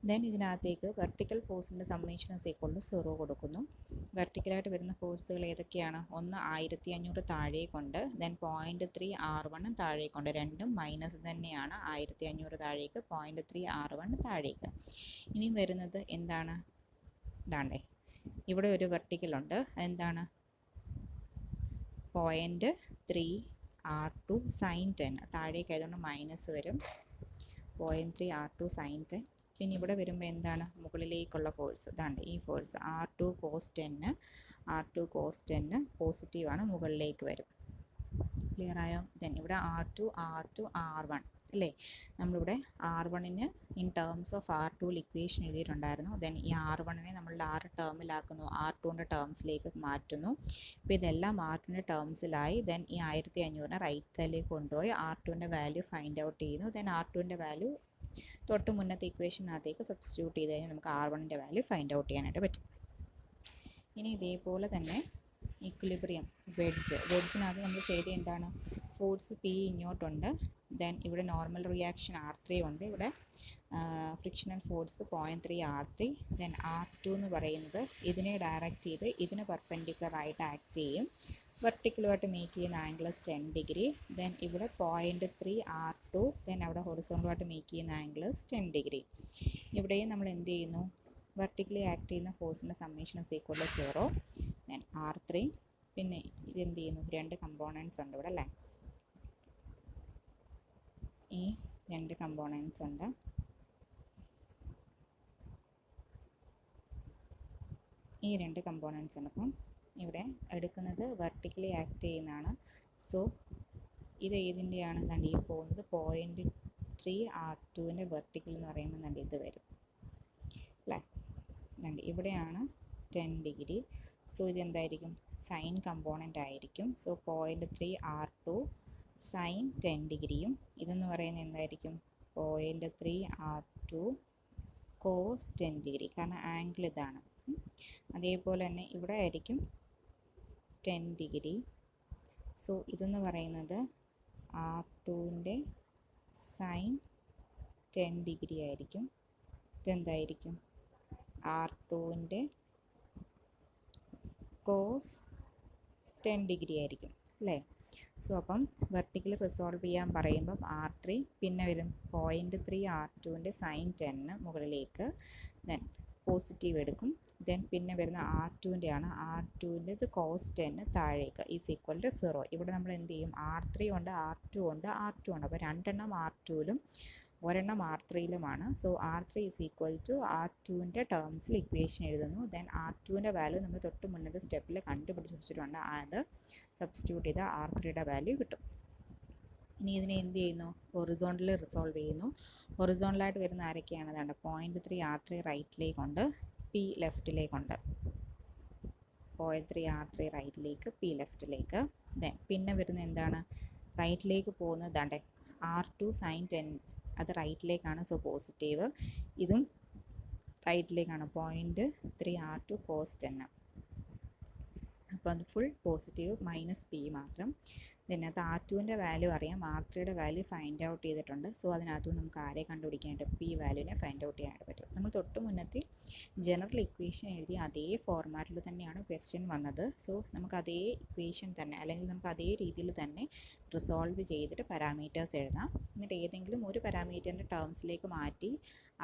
ദെൻ ഇതിനകത്തേക്ക് വെർട്ടിക്കൽ ഫോഴ്സിൻ്റെ സമ്മേഷൻ ഇസ് ഈക്വൽ ടു 0 കൊടുക്കുന്നു. വെർട്ടിക്കലായിട്ട് വരുന്ന ഫോഴ്സുകൾ ഏതൊക്കെയാണ്? ഒന്ന് 1500 താഴേക്കുണ്ട്. Then 0.3 R1 താഴേക്കുണ്ട്. രണ്ടും മൈനസ് തന്നെയാണ്. 1500 താഴേക്ക്, 0.3 R1 താഴേക്ക്. ഇനിയും വരുന്നത് എന്താണ്? ഇതാണ്ടേ ഇവിടെ ഒരു വെർട്ടിക്കലുണ്ട്. അതെന്താണ്? 0.3 R2 സൈൻ 10. താഴേക്ക് ആയതുകൊണ്ട് മൈനസ് വരും. 0.3 R2 സൈൻ 10. പിന്നെ ഇവിടെ വരുമ്പോൾ എന്താണ്? മുകളിലേക്കുള്ള ഫോഴ്സ് ഇതാണ്, ഈ force R2 cos 10. R2 cos 10 പോസിറ്റീവാണ്, മുകളിലേക്ക് വരും. ക്ലിയർ ആയോ? ദെൻ ഇവിടെ R2 R2 R1 അല്ലേ? നമ്മളിവിടെ R1ന് in terms of R2 equation എഴുതിയിട്ടുണ്ടായിരുന്നു. ദെൻ ഈ R1നെ നമ്മൾ R ടേമിലാക്കുന്നു, R2ൻ്റെ ടേംസിലേക്ക് മാറ്റുന്നു. അപ്പോൾ ഇതെല്ലാം R2ൻ്റെ ടേംസിലായി. ദെൻ ഈ 1500 റൈറ്റ് സൈഡിലേക്ക് കൊണ്ടുപോയി R2ൻ്റെ വാല്യൂ ഫൈൻഡ് ഔട്ട് ചെയ്യുന്നു. ദെൻ R2ൻ്റെ വാല്യൂ തൊട്ട് മുന്നത്തെ ഇക്വേഷനകത്തേക്ക് സബ്സ്റ്റിറ്റ്യൂട്ട് ചെയ്ത് കഴിഞ്ഞാൽ നമുക്ക് R1ൻ്റെ വാല്യൂ ഫൈൻഡ് ഔട്ട് ചെയ്യാനായിട്ട് പറ്റും. ഇനി ഇതേപോലെ തന്നെ ഇക്വിലിബ്രിയം വെഡ്ജിനകത്ത് നമ്മൾ ചെയ്ത് എന്താണ്, ഫോഴ്സ് P ഇങ്ങോട്ടുണ്ട്. ദെൻ ഇവിടെ നോർമൽ റിയാക്ഷൻ R3 ഉണ്ട്. ഇവിടെ frictional force 0.3 R3. Then R2 എന്ന് പറയുന്നത് ഇതിനെ ഡയറക്റ്റ് ചെയ്ത് ഇതിന് പെർപെൻഡിക്കുലർ ആയിട്ട് ആക്ട് ചെയ്യും. വെർട്ടിക്കലുമായിട്ട് മേക്ക് ചെയ്യുന്ന ആംഗിൾ 10 ഡിഗ്രി. ദെൻ ഇവിടെ 0.3 R2. ദെൻ അവിടെ ഹൊറിസോണ്ടലുമായിട്ട് മേക്ക് ചെയ്യുന്ന ആംഗിൾ 10 ഡിഗ്രി. ഇവിടെയും നമ്മൾ എന്ത് ചെയ്യുന്നു, വെർട്ടിക്കലി ആക്ട് ചെയ്യുന്ന ഫോഴ്സിൻ്റെ summation is equal to 0. Then R3. പിന്നെ ഇതെന്ത് ചെയ്യുന്നു, രണ്ട് കമ്പോണൻസ് ഉണ്ട് ഇവിടെ അല്ലേ? ഈ രണ്ട് കമ്പോണൻസ് ഉണ്ട്. ഈ രണ്ട് കമ്പോണൻസ് ഉണ്ട്. അപ്പം ഇവിടെ എടുക്കുന്നത് വെർട്ടിക്കലി ആക്ട് ചെയ്യുന്നതാണ്. സോ ഇത് ഏതിൻ്റെയാണ്? ദാണ്ട് ഈ പോകുന്നത് 0.3 R2ൻ്റെ വെർട്ടിക്കൽ എന്ന് പറയുമ്പോൾ ദാണ്ട് ഇത് വരും അല്ലേ? ദാണ്ട് ഇവിടെയാണ് 10 ഡിഗ്രി. സോ ഇതെന്തായിരിക്കും? സൈൻ കമ്പോണൻ്റ് ആയിരിക്കും. സോ 0.3 R2 സൈൻ 10 ഡിഗ്രിയും ഇതെന്ന് പറയുന്നത് എന്തായിരിക്കും? 0.3 R2 കോസ് 10 ഡിഗ്രി, കാരണം ആംഗിൾ ഇതാണ്. അതേപോലെ തന്നെ ഇവിടെ ആയിരിക്കും 10 ഡിഗ്രി. സോ ഇതെന്ന് പറയുന്നത് R2ൻ്റെ സൈൻ 10 ഡിഗ്രി ആയിരിക്കും. ഇതെന്തായിരിക്കും? R2ൻ്റെ കോസ് 10 ഡിഗ്രി ആയിരിക്കും അല്ലേ? സോ അപ്പം വെർട്ടിക്കൽ റിസോൾവ് ചെയ്യാൻ പറയുമ്പം R3 പിന്നെ വരും 0.3 R2ൻ്റെ സൈൻ 10 മുകളിലേക്ക്, ദെൻ പോസിറ്റീവ് എടുക്കും. ദെൻ പിന്നെ വരുന്ന R2ൻ്റെ ആണ്. R2ൻ്റെത് കോസ് 10 താഴേക്ക് ഈസ് ഈക്വൽ ടു 0. ഇവിടെ നമ്മൾ എന്ത് ചെയ്യും? R3 ഉണ്ട്, R2 ഉണ്ട്, R2 ഉണ്ട്. അപ്പോൾ രണ്ടെണ്ണം R2ലും ഒരെണ്ണം R3യിലുമാണ്. So R3 is equal to R2ൻ്റെ ടേംസിൽ ഇക്വേഷൻ എഴുതുന്നു. ദെൻ R2ൻ്റെ വാല്യൂ നമ്മൾ തൊട്ട് മുന്നത്തെ സ്റ്റെപ്പിൽ കണ്ടുപിടിച്ച് വെച്ചിട്ടുണ്ട്. അത് സബ്സ്റ്റിറ്റ്യൂട്ട് ചെയ്താൽ R3യുടെ വാല്യൂ കിട്ടും. ഇനി ഇതിനെ എന്ത് ചെയ്യുന്നു? ഹൊറിസോണ്ടലി റിസോൾവ് ചെയ്യുന്നു. ഹൊറിസോണ്ടലായിട്ട് വരുന്ന ആരൊക്കെയാണ്? അതാണ് 0.3 R3 റൈറ്റിലേക്കുണ്ട്, P ലെഫ്റ്റിലേക്കുണ്ട്. 0.3 R3 റൈറ്റിലേക്ക്, P ലെഫ്റ്റിലേക്ക്. ദെൻ പിന്നെ വരുന്ന എന്താണ്? റൈറ്റിലേക്ക് പോകുന്നത് ദാണ്ടെ R2 സൈൻ 10 അത് റൈറ്റിലേക്കാണ്. So positive. ഇതും റൈറ്റിലേക്കാണ്, 0.3 R2 കോസ് 10. അപ്പോൾ അത് ഫുൾ പോസിറ്റീവ്, മൈനസ് P മാത്രം. ഇതിനകത്ത് R2ൻ്റെ വാല്യൂ അറിയാം, R3യുടെ വാല്യൂ ഫൈൻഡ് ഔട്ട് ചെയ്തിട്ടുണ്ട്. സോ അതിനകത്ത് നമുക്ക് ആരെ കണ്ടുപിടിക്കാനായിട്ട്? P വാല്യൂവിനെ ഫൈൻഡ് ഔട്ട് ചെയ്യാനായിട്ട് പറ്റും. നമ്മൾ തൊട്ട് മുന്നത്തെ ജനറൽ ഇക്വേഷൻ എഴുതി അതേ ഫോർമാറ്റിൽ തന്നെയാണ് ക്വസ്റ്റ്യൻ വന്നത്. സോ നമുക്ക് അതേ ഇക്വേഷൻ തന്നെ, അല്ലെങ്കിൽ നമുക്ക് അതേ രീതിയിൽ തന്നെ റിസോൾവ് ചെയ്തിട്ട് പാരാമീറ്റേഴ്സ് എഴുതാം. എന്നിട്ട് ഏതെങ്കിലും ഒരു പാരാമീറ്ററിൻ്റെ ടേംസിലേക്ക് മാറ്റി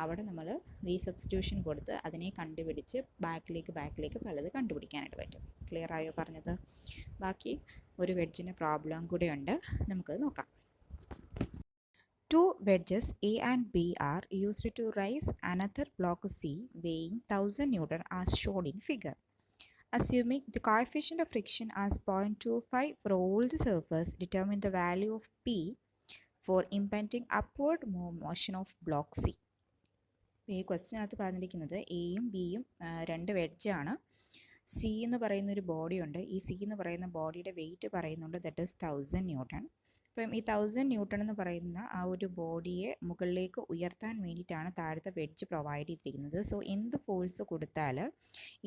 അവിടെ നമ്മൾ റീസബ്സ്റ്റിറ്റ്യൂഷൻ കൊടുത്ത് അതിനെ കണ്ടുപിടിച്ച് ബാക്കിലേക്ക് പലത് കണ്ടുപിടിക്കാനായിട്ട് പറ്റും. ക്ലിയർ ആയോ പറഞ്ഞത്? ബാക്കി ഒരു വെഡ്ജിൻ്റെ പ്രോബ്ലം കൂടെ ഉണ്ട്, നമുക്കത് നോക്കാം. Two wedges A and B are used to raise another block C weighing 1000 Newton as shown in figure. Assuming the coefficient of friction as 0.25 for all the surface, determine the value of P for impending upward motion of block C. ഈ ക്വസ്റ്റ്യനകത്ത് പറഞ്ഞിരിക്കുന്നത് എയും ബിയും രണ്ട് വെഡ്ജാണ്. C എന്ന് പറയുന്ന ഒരു body ഉണ്ട്. ഈ സി എന്ന് പറയുന്ന ബോഡിയുടെ വെയിറ്റ് പറയുന്നുണ്ട്, ദറ്റ് ഈസ് 1000 ന്യൂട്ടൺ. അപ്പം ഈ 1000 ന്യൂട്ടൺ എന്ന് പറയുന്ന ആ ഒരു ബോഡിയെ മുകളിലേക്ക് ഉയർത്താൻ വേണ്ടിയിട്ടാണ് താഴത്തെ വെഡ്ജ് പ്രൊവൈഡ് ചെയ്തിരിക്കുന്നത്. സോ എന്ത് ഫോഴ്സ് കൊടുത്താൽ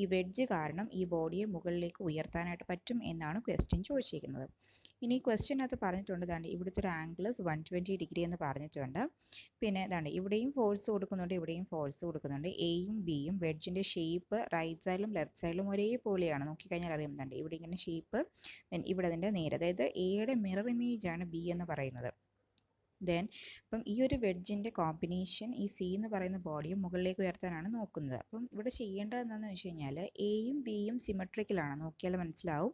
ഈ വെഡ്ജ് കാരണം ഈ ബോഡിയെ മുകളിലേക്ക് ഉയർത്താനായിട്ട് പറ്റും എന്നാണ് ക്വസ്റ്റ്യൻ ചോദിച്ചിരിക്കുന്നത്. ഇനി ക്വസ്റ്റ്യനകത്ത് പറഞ്ഞിട്ടുണ്ട്, ദാണ്ട് ഇവിടുത്തെ ഒരു ആംഗിൾ 120 ഡിഗ്രി എന്ന് പറഞ്ഞിട്ടുണ്ട്. പിന്നെ ദാണ്ട് ഇവിടെയും ഫോഴ്സ് കൊടുക്കുന്നുണ്ട്, ഇവിടെയും ഫോഴ്സ് കൊടുക്കുന്നുണ്ട്. എയും ബിയും വെഡ്ജിൻ്റെ ഷേപ്പ് റൈറ്റ് സൈഡിലും ലെഫ്റ്റ് സൈഡിലും ഒരേപോലെയാണ്. നോക്കിക്കഴിഞ്ഞാൽ അറിയാം, ദാണ്ട് ഇവിടെ ഇങ്ങനെ ഷേപ്പ്, ദെൻ ഇവിടെ അതിൻ്റെ നേരെ, അതായത് എയുടെ മിറർ ഇമേജ് ആണ് ബി എന്ന് പറയുന്നത്. ദെൻ അപ്പം ഈ ഒരു വെഡ്ജിൻ്റെ കോമ്പിനേഷൻ ഈ സി എന്ന് പറയുന്ന ബോഡിയെ മുകളിലേക്ക് ഉയർത്താനാണ് നോക്കുന്നത്. അപ്പം ഇവിടെ ചെയ്യേണ്ടത് എന്താണെന്ന് വെച്ച് കഴിഞ്ഞാൽ എയും ബിയും സിമെട്രിക്കലാണ്. നോക്കിയാൽ മനസ്സിലാവും,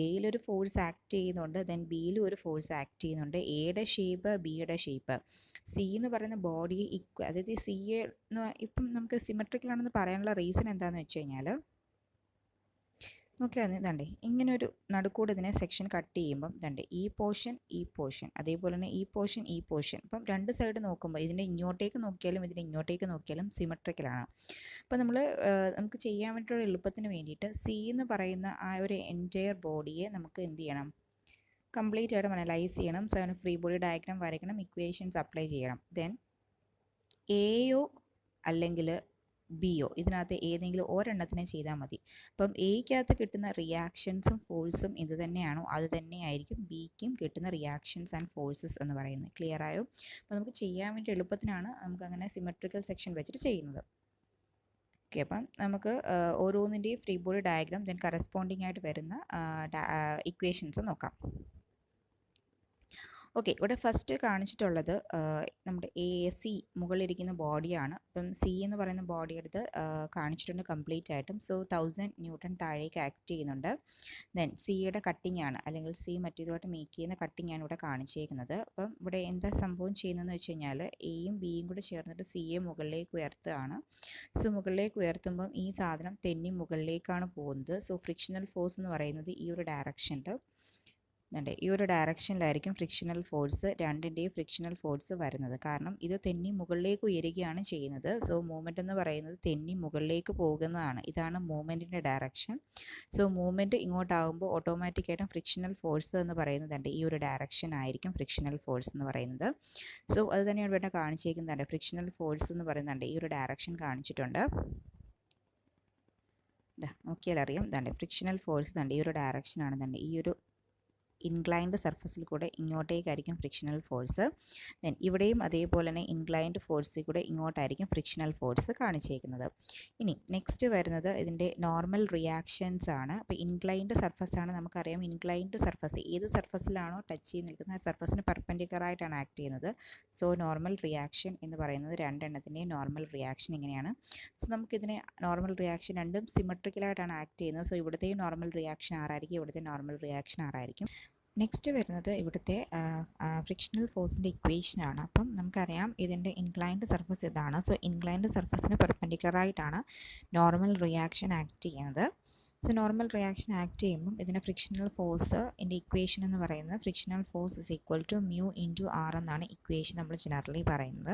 എയിലൊരു ഫോഴ്സ് ആക്ട് ചെയ്യുന്നുണ്ട്, ദെൻ ബിയിലും ഒരു ഫോഴ്സ് ആക്ട് ചെയ്യുന്നുണ്ട്. എയുടെ ഷേപ്പ് ബിയുടെ ഷേപ്പ്. സി എന്ന് പറയുന്ന ബോഡി അതായത് സി ഇപ്പം നമുക്ക് സിമെട്രിക്കലാണെന്ന് പറയാനുള്ള റീസൺ എന്താണെന്ന് വെച്ച് കഴിഞ്ഞാൽ നോക്കിയാൽ ഇതാണ്ടേ ഇങ്ങനെ ഒരു നടുക്കൂടെ ഇതിനെ സെക്ഷൻ കട്ട് ചെയ്യുമ്പം ഇതാണ്ടേ ഈ പോർഷൻ അതേപോലെ തന്നെ ഈ പോർഷൻ അപ്പം രണ്ട് സൈഡ് നോക്കുമ്പോൾ ഇതിൻ്റെ ഇങ്ങോട്ടേക്ക് നോക്കിയാലും ഇതിൻ്റെ ഇങ്ങോട്ടേക്ക് നോക്കിയാലും സിമെട്രിക്കലാണ്. അപ്പോൾ നമുക്ക് ചെയ്യാൻ വേണ്ടിയിട്ടുള്ള എളുപ്പത്തിന് വേണ്ടിയിട്ട് സി എന്ന് പറയുന്ന ആ ഒരു എൻറ്റയർ ബോഡിയെ നമുക്ക് എന്ത് ചെയ്യണം, കംപ്ലീറ്റ് ആയിട്ട് അനലൈസ് ചെയ്യണം. സോ അതിന് ഫ്രീ ബോഡി ഡയഗ്രാം വരയ്ക്കണം, ഇക്വേഷൻസ് അപ്ലൈ ചെയ്യണം. ദെൻ എയോ അല്ലെങ്കിൽ ബിയോ ഇതിനകത്ത് ഏതെങ്കിലും ഒരെണ്ണത്തിനെ ചെയ്താൽ മതി. അപ്പം എയ്ക്കകത്ത് കിട്ടുന്ന റിയാക്ഷൻസും ഫോഴ്സും ഇത് തന്നെയാണോ അത് തന്നെയായിരിക്കും ബിക്കും കിട്ടുന്ന റിയാക്ഷൻസ് ആൻഡ് ഫോഴ്സസ് എന്ന് പറയുന്നത്. ക്ലിയർ ആയോ? അപ്പോൾ നമുക്ക് ചെയ്യാൻ വേണ്ടി എളുപ്പത്തിനാണ് നമുക്ക് അങ്ങനെ സിമെട്രിക്കൽ സെക്ഷൻ വെച്ചിട്ട് ചെയ്യുന്നത്. ഓക്കെ, അപ്പം നമുക്ക് ഓരോന്നിൻ്റെയും free body diagram then corresponding ആയിട്ട് വരുന്ന ഇക്വേഷൻസ് നോക്കാം. ഓക്കെ, ഇവിടെ ഫസ്റ്റ് കാണിച്ചിട്ടുള്ളത് നമ്മുടെ സി മുകളിലിരിക്കുന്ന ബോഡിയാണ്. അപ്പം സി എന്ന് പറയുന്ന ബോഡി എടുത്ത് കാണിച്ചിട്ടുണ്ട് കംപ്ലീറ്റ് ആയിട്ടും. സോ 1000 ന്യൂട്ടൺ താഴേക്ക് ആക്ട് ചെയ്യുന്നുണ്ട്. ദെൻ സിയുടെ കട്ടിംഗ് ആണ്, അല്ലെങ്കിൽ സി മറ്റേതുമായിട്ട് മേക്ക് ചെയ്യുന്ന കട്ടിംഗ് ആണ് ഇവിടെ കാണിച്ചേക്കുന്നത്. അപ്പം ഇവിടെ എന്താ സംഭവം ചെയ്യുന്നതെന്ന് വെച്ച് കഴിഞ്ഞാൽ എയും ബിയും കൂടെ ചേർന്നിട്ട് സിയെ മുകളിലേക്ക് ഉയർത്തുകയാണ്. സോ മുകളിലേക്ക് ഉയർത്തുമ്പം ഈ സാധനം തെന്നി മുകളിലേക്കാണ് പോകുന്നത്. സോ ഫ്രിക്ഷണൽ ഫോഴ്സ് എന്ന് പറയുന്നത് ഈ ഒരു ഡയറക്ഷനിൽ ഈ ഒരു ഡയറക്ഷനിലായിരിക്കും ഫ്രിക്ഷണൽ ഫോഴ്സ്, രണ്ടിൻ്റെയും ഫ്രിക്ഷണൽ ഫോഴ്സ് വരുന്നത്. കാരണം ഇത് തെന്നി മുകളിലേക്ക് ഉയരുകയാണ് ചെയ്യുന്നത്. സോ മൂവ്മെൻ്റ് എന്ന് പറയുന്നത് തെന്നി മുകളിലേക്ക് പോകുന്നതാണ്. ഇതാണ് മൂവ്മെൻറ്റിൻ്റെ ഡയറക്ഷൻ. സോ മൂവ്മെൻറ്റ് ഇങ്ങോട്ടാകുമ്പോൾ ഓട്ടോമാറ്റിക്കായിട്ടും ഫ്രിക്ഷണൽ ഫോഴ്സ് എന്ന് പറയുന്നത് ഈ ഒരു ഡയറക്ഷൻ ആയിരിക്കും ഫ്രിക്ഷണൽ ഫോഴ്സ് എന്ന് പറയുന്നത്. സോ അത് തന്നെയാണ് ഇവിടെ കാണിച്ചേക്കുന്നുണ്ട്. ഫ്രിക്ഷണൽ ഫോഴ്സ് എന്ന് പറയുന്നുണ്ട് ഈ ഒരു ഡയറക്ഷൻ കാണിച്ചിട്ടുണ്ട്. നോക്കിയാൽ അറിയാം. ഫ്രിക്ഷണൽ ഫോഴ്സ് ഈ ഒരു ഡയറക്ഷനാണ്. ഈ ഒരു ഇൻക്ലൈൻഡ് സർഫസിൽ കൂടെ ഇങ്ങോട്ടേക്കായിരിക്കും ഫ്രിക്ഷണൽ ഫോഴ്സ്. ദെൻ ഇവിടെയും അതേപോലെ തന്നെ ഇൻക്ലൈൻഡ് ഫോഴ്സിൽ കൂടെ ഇങ്ങോട്ടായിരിക്കും ഫ്രിക്ഷണൽ ഫോഴ്സ് കാണിച്ചേക്കുന്നത്. ഇനി നെക്സ്റ്റ് വരുന്നത് ഇതിൻ്റെ നോർമൽ റിയാക്ഷൻസ് ആണ്. അപ്പോൾ ഇൻക്ലൈൻഡ് സർഫസാണ്, നമുക്കറിയാം ഇൻക്ലൈൻഡ് സർഫസ് ഏത് സർഫസിലാണോ ടച്ച് ചെയ്ത് നിൽക്കുന്ന ആ സർഫസിന് പെർപെൻഡിക്കുലറായിട്ടാണ് ആക്ട് ചെയ്യുന്നത്. സോ നോർമൽ റിയാക്ഷൻ എന്ന് പറയുന്നത് രണ്ടെണ്ണത്തിൻ്റെയും നോർമൽ റിയാക്ഷൻ ഇങ്ങനെയാണ്. സോ നമുക്കിതിനെ നോർമൽ റിയാക്ഷൻ രണ്ടും സിമെട്രിക്കലായിട്ടാണ് ആക്ട് ചെയ്യുന്നത്. സോ ഇവിടുത്തെയും നോർമൽ റിയാക്ഷൻ ആറായിരിക്കും, ഇവിടുത്തെ നോർമൽ റിയാക്ഷൻ ആറായിരിക്കും. നെക്സ്റ്റ് വരുന്നത് ഇവിടുത്തെ ഫ്രിക്ഷണൽ ഫോഴ്സിൻ്റെ ഇക്വേഷനാണ്. അപ്പം നമുക്കറിയാം ഇതിൻ്റെ ഇൻക്ലൈൻഡ് സർഫസ് ഇതാണ്. സോ ഇൻക്ലൈൻഡ് സർഫസിന് പെർപെൻഡിക്കുലറായിട്ടാണ് നോർമൽ റിയാക്ഷൻ ആക്ട് ചെയ്യുന്നത്. സോ നോർമൽ റിയാക്ഷൻ ആക്ട് ചെയ്യുമ്പം ഇതിൻ്റെ ഫ്രിക്ഷണൽ ഫോഴ്സ് എൻ്റെ ഇക്വേഷൻ എന്ന് പറയുന്നത് frictional force is equal to mu into R എന്നാണ് ഇക്വേഷൻ നമ്മൾ ജനറലി പറയുന്നത്.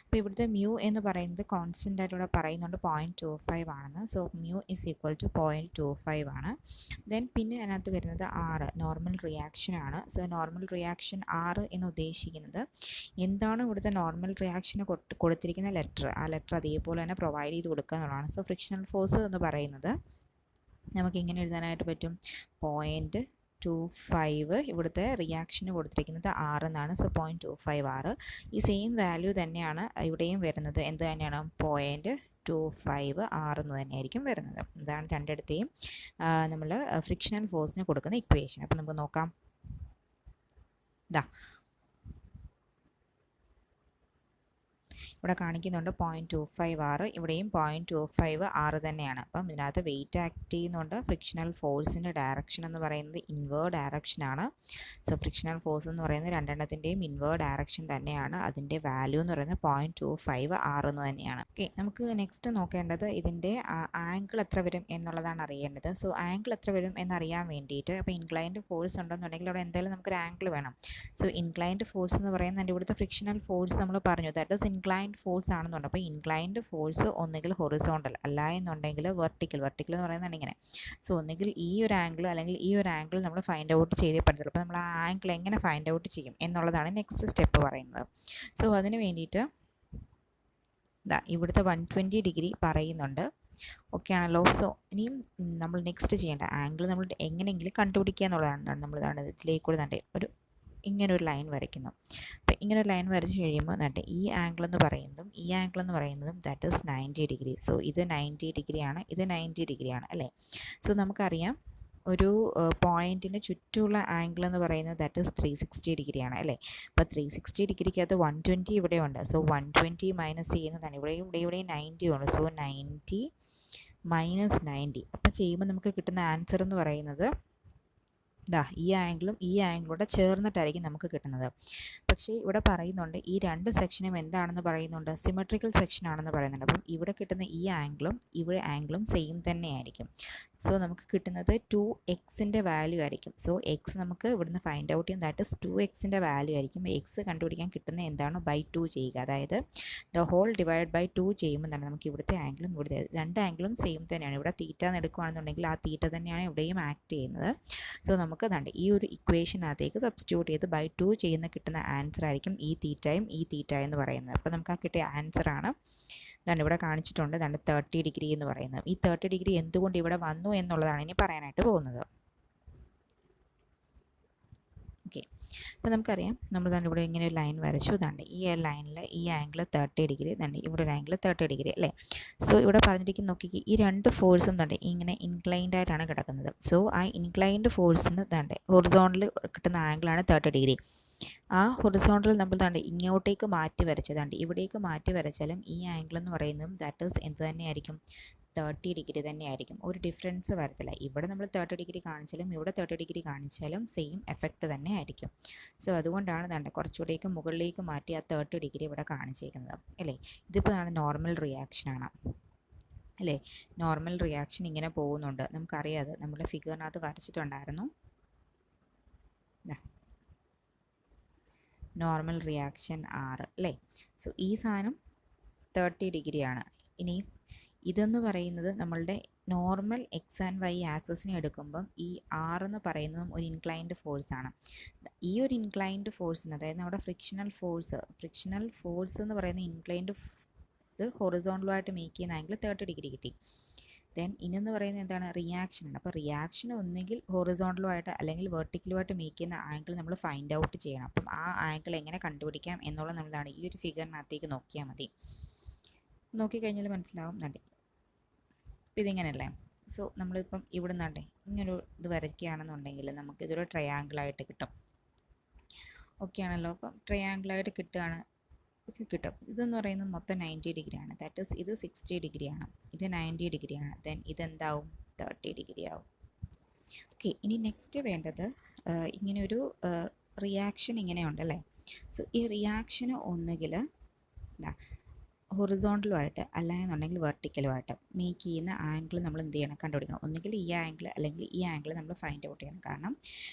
അപ്പോൾ ഇവിടുത്തെ മ്യൂ എന്ന് പറയുന്നത് കോൺസ്റ്റൻ്റ് ആയിട്ട് ഇവിടെ പറയുന്നുണ്ട് 0.25 ആണെന്ന്. So mu is equal to 0.25 ആണ്. ദെൻ പിന്നെ അതിനകത്ത് വരുന്നത് ആറ് നോർമൽ റിയാക്ഷൻ ആണ്. സോ നോർമൽ റിയാക്ഷൻ ആറ് എന്ന് ഉദ്ദേശിക്കുന്നത് എന്താണ് ഇവിടുത്തെ നോർമൽ റിയാക്ഷന് കൊടുത്തിരിക്കുന്ന ലെറ്റർ, ആ ലെറ്റർ അതേപോലെ തന്നെ പ്രൊവൈഡ് ചെയ്ത് കൊടുക്കുക എന്നുള്ളതാണ്. സോ ഫ്രിക്ഷണൽ ഫോഴ്സ് എന്ന് പറയുന്നത് നമുക്ക് ഇങ്ങനെ എഴുതാനായിട്ട് പറ്റും 0.25 ഇവിടുത്തെ റിയാക്ഷന് കൊടുത്തിരിക്കുന്നത് 6 എന്നാണ്. സോ 0.25 6. ഈ സെയിം വാല്യൂ തന്നെയാണ് ഇവിടെയും വരുന്നത്. എന്ത് തന്നെയാണ് 0.25 6 എന്ന് തന്നെയായിരിക്കും വരുന്നത്. ഇതാണ് രണ്ടിടത്തെയും നമ്മൾ ഫ്രിക്ഷണൽ ഫോഴ്സിന് കൊടുക്കുന്ന ഇക്വേഷൻ. അപ്പം നമുക്ക് നോക്കാം. ഇവിടെ കാണിക്കുന്നുണ്ട് 0.25 6, ഇവിടെയും 0.25 6 തന്നെയാണ്. അപ്പം ഇതിനകത്ത് വെയിറ്റ് ആക്ട് ചെയ്യുന്നുണ്ട്. ഫ്രിക്ഷണൽ ഫോഴ്സിൻ്റെ ഡയറക്ഷൻ എന്ന് പറയുന്നത് ഇൻവേർഡ് ഡയറക്ഷനാണ്. സോ ഫ്രിക്ഷണൽ ഫോഴ്സ് എന്ന് പറയുന്നത് രണ്ടെണ്ണത്തിൻ്റെയും ഇൻവേർഡ് ഡയറക്ഷൻ തന്നെയാണ്. അതിൻ്റെ വാല്യൂ എന്ന് പറയുന്നത് 0.25 6 എന്ന് തന്നെയാണ്. ഓക്കെ, നമുക്ക് നെക്സ്റ്റ് നോക്കേണ്ടത് ഇതിൻ്റെ ആംഗിൾ എത്ര വരും എന്നുള്ളതാണ് അറിയേണ്ടത്. സോ ആംഗിൾ എത്ര വരും എന്നറിയാൻ വേണ്ടിയിട്ട് അപ്പോൾ ഇൻക്ലൈൻഡ് ഫോഴ്സ് ഉണ്ടെന്നുണ്ടെങ്കിൽ അവിടെ എന്തായാലും നമുക്കൊരു ആംഗിൾ വേണം. സോ ഇൻക്ലൈൻഡ് ഫോഴ്സ് എന്ന് പറയുന്നത് ഇവിടുത്തെ ഫ്രിക്ഷണൽ ഫോഴ്സ് നമ്മൾ പറഞ്ഞു ദാറ്റ് ഈസ് ഇൻക്ലൈൻഡ് ഫോഴ്സ് ആണെന്നുണ്ട്. അപ്പോൾ ഇൻക്ലൈൻഡ് ഫോഴ്സ് ഒന്നുകിൽ ഹൊറിസോണ്ടൽ അല്ല എന്നുണ്ടെങ്കിൽ വെർട്ടിക്കൽ എന്ന് പറയുന്നതാണ് ഇങ്ങനെ. സോ ഒന്നുകിൽ ഈ ഒരു ആംഗിൾ അല്ലെങ്കിൽ ഈ ഒരു ആംഗിൾ നമ്മൾ ഫൈൻഡ് ഔട്ട് ചെയ്തേ പറ്റത്തുള്ളൂ. അപ്പോൾ നമ്മൾ ആ ആംഗിൾ എങ്ങനെ ഫൈൻഡ് ഔട്ട് ചെയ്യും എന്നുള്ളതാണ് നെക്സ്റ്റ് സ്റ്റെപ്പ് പറയുന്നത്. സോ അതിന് വേണ്ടിയിട്ട് ഇവിടുത്തെ 120 ഡിഗ്രി പറയുന്നുണ്ട്. ഓക്കെ ആണല്ലോ. സോ ഇനിയും നമ്മൾ നെക്സ്റ്റ് ചെയ്യേണ്ട ആംഗിൾ നമ്മൾ എങ്ങനെയെങ്കിലും കണ്ടുപിടിക്കുക എന്നുള്ളതാണ്. നമ്മൾ ഇതിലേക്കൂടെ ഇങ്ങനെ ഒരു ലൈൻ വരയ്ക്കുന്നു. അപ്പോൾ ഇങ്ങനെ ഒരു ലൈൻ വരച്ച് കഴിയുമ്പോൾ ഈ ആംഗിൾ എന്ന് പറയുന്നതും ദാറ്റ് ഈസ് 90 ഡിഗ്രി. സോ ഇത് 90 ഡിഗ്രിയാണ്, ഇത് 90 ഡിഗ്രിയാണ് അല്ലേ. സോ നമുക്കറിയാം ഒരു പോയിൻറ്റിന് ചുറ്റുമുള്ള ആംഗിൾ എന്ന് പറയുന്നത് ദാറ്റ് ഈസ് 360 ഡിഗ്രിയാണ് അല്ലേ. അപ്പോൾ 360 ഡിഗ്രിക്കകത്ത് 120 ഇവിടെ ഉണ്ട്. സോ 120 മൈനസ് ചെയ്യുന്നതാണ്. ഇവിടെ 90 ഉണ്ട്. സോ 90 മൈനസ് 90 അപ്പോൾ ചെയ്യുമ്പോൾ നമുക്ക് കിട്ടുന്ന ആൻസർ എന്ന് പറയുന്നത് ഈ ആംഗിളും ഈ ആംഗിളൂടെ ചേർന്നിട്ടായിരിക്കും നമുക്ക് കിട്ടുന്നത്. പക്ഷേ ഇവിടെ പറയുന്നുണ്ട് ഈ രണ്ട് സെക്ഷനും എന്താണെന്ന് പറയുന്നുണ്ട്, സിമെട്രിക്കൽ സെക്ഷൻ ആണെന്ന് പറയുന്നുണ്ട്. അപ്പം ഇവിടെ കിട്ടുന്ന ഈ ആംഗിളും ഇവിടെ ആംഗിളും സെയിം തന്നെയായിരിക്കും. സോ നമുക്ക് കിട്ടുന്നത് 2x വാല്യൂ ആയിരിക്കും. സോ എക്സ് നമുക്ക് ഇവിടുന്ന് ഫൈൻഡ് ഔട്ട് ചെയ്യും. ദാറ്റ് ഇസ് 2x വാല്യൂ ആയിരിക്കും. എക്സ് കണ്ടുപിടിക്കാൻ കിട്ടുന്ന എന്താണ്, ബൈ 2 ചെയ്യുക. അതായത് ദ ഹോൾ ഡിവൈഡ് ബൈ 2 ചെയ്യുമ്പോൾ തന്നെ നമുക്ക് ഇവിടുത്തെ ആംഗിളും ഇവിടുത്തെ രണ്ട് ആംഗിളും സെയിം തന്നെയാണ്. ഇവിടെ തീറ്റ എന്ന് എടുക്കുകയാണെന്നുണ്ടെങ്കിൽ ആ തീറ്റ തന്നെയാണ് ഇവിടെയും ആക്ട് ചെയ്യുന്നത്. സോ നമുക്ക് ഈ ഒരു ഇക്വേഷനകത്തേക്ക് സബ്സ്റ്റിറ്റ്യൂട്ട് ചെയ്ത് ബൈ 2 ചെയ്യുന്ന കിട്ടുന്ന ആൻസർ ആയിരിക്കും ഈ തീറ്റയും ഈ തീറ്റ എന്ന് പറയുന്നത്. അപ്പോൾ നമുക്ക് ആ കിട്ടിയ ആൻസറാണ് ഇവിടെ കാണിച്ചിട്ടുണ്ട്, 30 ഡിഗ്രി എന്ന് പറയുന്നത്. ഈ 30 ഡിഗ്രി എന്തുകൊണ്ട് ഇവിടെ വന്നു എന്നുള്ളതാണ് ഇനി പറയാനായിട്ട് പോകുന്നത്. ഓക്കെ, അപ്പോൾ നമുക്കറിയാം നമ്മൾ ഇവിടെ ഇങ്ങനെ ഒരു ലൈൻ വരച്ചു. ഈ ലൈനിൽ ഈ ആംഗിൾ 30 ഡിഗ്രി, ഇവിടെ ഒരു ആംഗിൾ 30 ഡിഗ്രി അല്ലേ. സോ ഇവിടെ പറഞ്ഞിരിക്കുന്ന നോക്കിക്ക് ഈ രണ്ട് ഫോഴ്സും ഇങ്ങനെ ഇൻക്ലൈൻഡ് ആയിട്ടാണ് കിടക്കുന്നത്. സോ ആ ഇൻക്ലൈൻഡ് ഫോഴ്സിന് ഹൊറിസോണ്ടൽ കിട്ടുന്ന ആംഗിളാണ് 30 ഡിഗ്രി. ആ ഹൊറിസോണ്ടൽ നമ്മൾ ഇങ്ങോട്ടേക്ക് മാറ്റി വരച്ചതാണ്. ഇവിടേക്ക് മാറ്റി വരച്ചാലും ഈ ആംഗിൾ എന്ന് പറയുന്നതും ദാറ്റ് ഈസ് എന്ത് തന്നെയായിരിക്കും, 30 ഡിഗ്രി തന്നെയായിരിക്കും. ഒരു ഡിഫറൻസ് വരത്തില്ല. ഇവിടെ നമ്മൾ 30 ഡിഗ്രി കാണിച്ചാലും ഇവിടെ 30 ഡിഗ്രി കാണിച്ചാലും സെയിം എഫക്റ്റ് തന്നെ ആയിരിക്കും. സോ അതുകൊണ്ടാണ് കുറച്ചുകൂടേക്ക് മുകളിലേക്ക് മാറ്റി ആ 30 ഡിഗ്രി ഇവിടെ കാണിച്ചേക്കുന്നത് അല്ലേ. ഇതിപ്പോൾ നോർമൽ റിയാക്ഷനാണ് അല്ലേ. നോർമൽ റിയാക്ഷൻ ഇങ്ങനെ പോകുന്നുണ്ട്, നമുക്കറിയാതെ നമ്മുടെ ഫിഗറിനകത്ത് വരച്ചിട്ടുണ്ടായിരുന്നു. നോർമൽ റിയാക്ഷൻ 6 അല്ലേ. സോ ഈ സാധനം 30 ഡിഗ്രിയാണ്. ഇനി ഇതെന്ന് പറയുന്നത് നമ്മളുടെ നോർമൽ എക്സ് ആൻഡ് വൈ ആക്സസിനെ എടുക്കുമ്പം ഈ ആർ എന്ന് പറയുന്നതും ഒരു ഇൻക്ലൈൻഡ് ഫോഴ്സ് ആണ്. ഈ ഒരു ഇൻക്ലൈൻഡ് ഫോഴ്സിന്, അതായത് നമ്മുടെ ഫ്രിക്ഷണൽ ഫോഴ്സ് എന്ന് പറയുന്ന ഇൻക്ലൈൻഡ് ഇത് ഹൊറിസോണ്ടലുമായിട്ട് മേക്ക് ചെയ്യുന്ന ആംഗിൾ 30 ഡിഗ്രി കിട്ടി. ദെൻ ഇനെന്ന് പറയുന്നത് എന്താണ്, റിയാക്ഷൻ ആണ്. അപ്പോൾ റിയാക്ഷൻ ഒന്നുകിൽ ഹൊറിസോണ്ടലുമായിട്ട് അല്ലെങ്കിൽ വെർട്ടിക്കലുമായിട്ട് മേക്ക് ചെയ്യുന്ന ആംഗിൾ നമ്മൾ ഫൈൻഡ് ഔട്ട് ചെയ്യണം. അപ്പം ആ ആംഗിൾ എങ്ങനെ കണ്ടുപിടിക്കാം എന്നുള്ളത് നമ്മളാണ് ഈ ഒരു ഫിഗറിനകത്തേക്ക് നോക്കിയാൽ മതി. നോക്കിക്കഴിഞ്ഞാൽ മനസ്സിലാവും. അപ്പോൾ ഇതിങ്ങനെയല്ലേ. സോ നമ്മളിപ്പം ഇവിടെ നിന്നാണ്ടേ ഇങ്ങനൊരു ഇത് വരയ്ക്കുകയാണെന്നുണ്ടെങ്കിൽ നമുക്ക് ഇതൊരു ട്രയാങ്കിളായിട്ട് കിട്ടും. ഓക്കെ ആണല്ലോ. അപ്പം ട്രയാങ്കിളായിട്ട് കിട്ടും. ഇതെന്ന് പറയുന്നത് മൊത്തം 90 ഡിഗ്രിയാണ്. ദാറ്റ് ഈസ് ഇത് 60 ഡിഗ്രിയാണ്, ഇത് 90 ഡിഗ്രിയാണ്. ദെൻ ഇതെന്താവും, 30 ഡിഗ്രി ആവും. ഓക്കെ, ഇനി നെക്സ്റ്റ് വേണ്ടത് ഇങ്ങനെയൊരു റിയാക്ഷൻ ഇങ്ങനെയുണ്ടല്ലേ. സോ ഈ റിയാക്ഷന് ഒന്നുകിൽ ഹൊറിസോണ്ടലുമായിട്ട് അല്ലാന്നുണ്ടെങ്കിൽ വെർട്ടിക്കലുമായിട്ട് മേക്ക് ചെയ്യുന്ന ആംഗിൾ നമ്മൾ എന്ത് ചെയ്യണം, കണ്ടുപിടിക്കണം. ഒന്നുകിൽ ഈ ആംഗിൾ അല്ലെങ്കിൽ ഈ ആംഗിൾ നമ്മൾ ഫൈൻഡ് ഔട്ട് ചെയ്യണം. കാരണം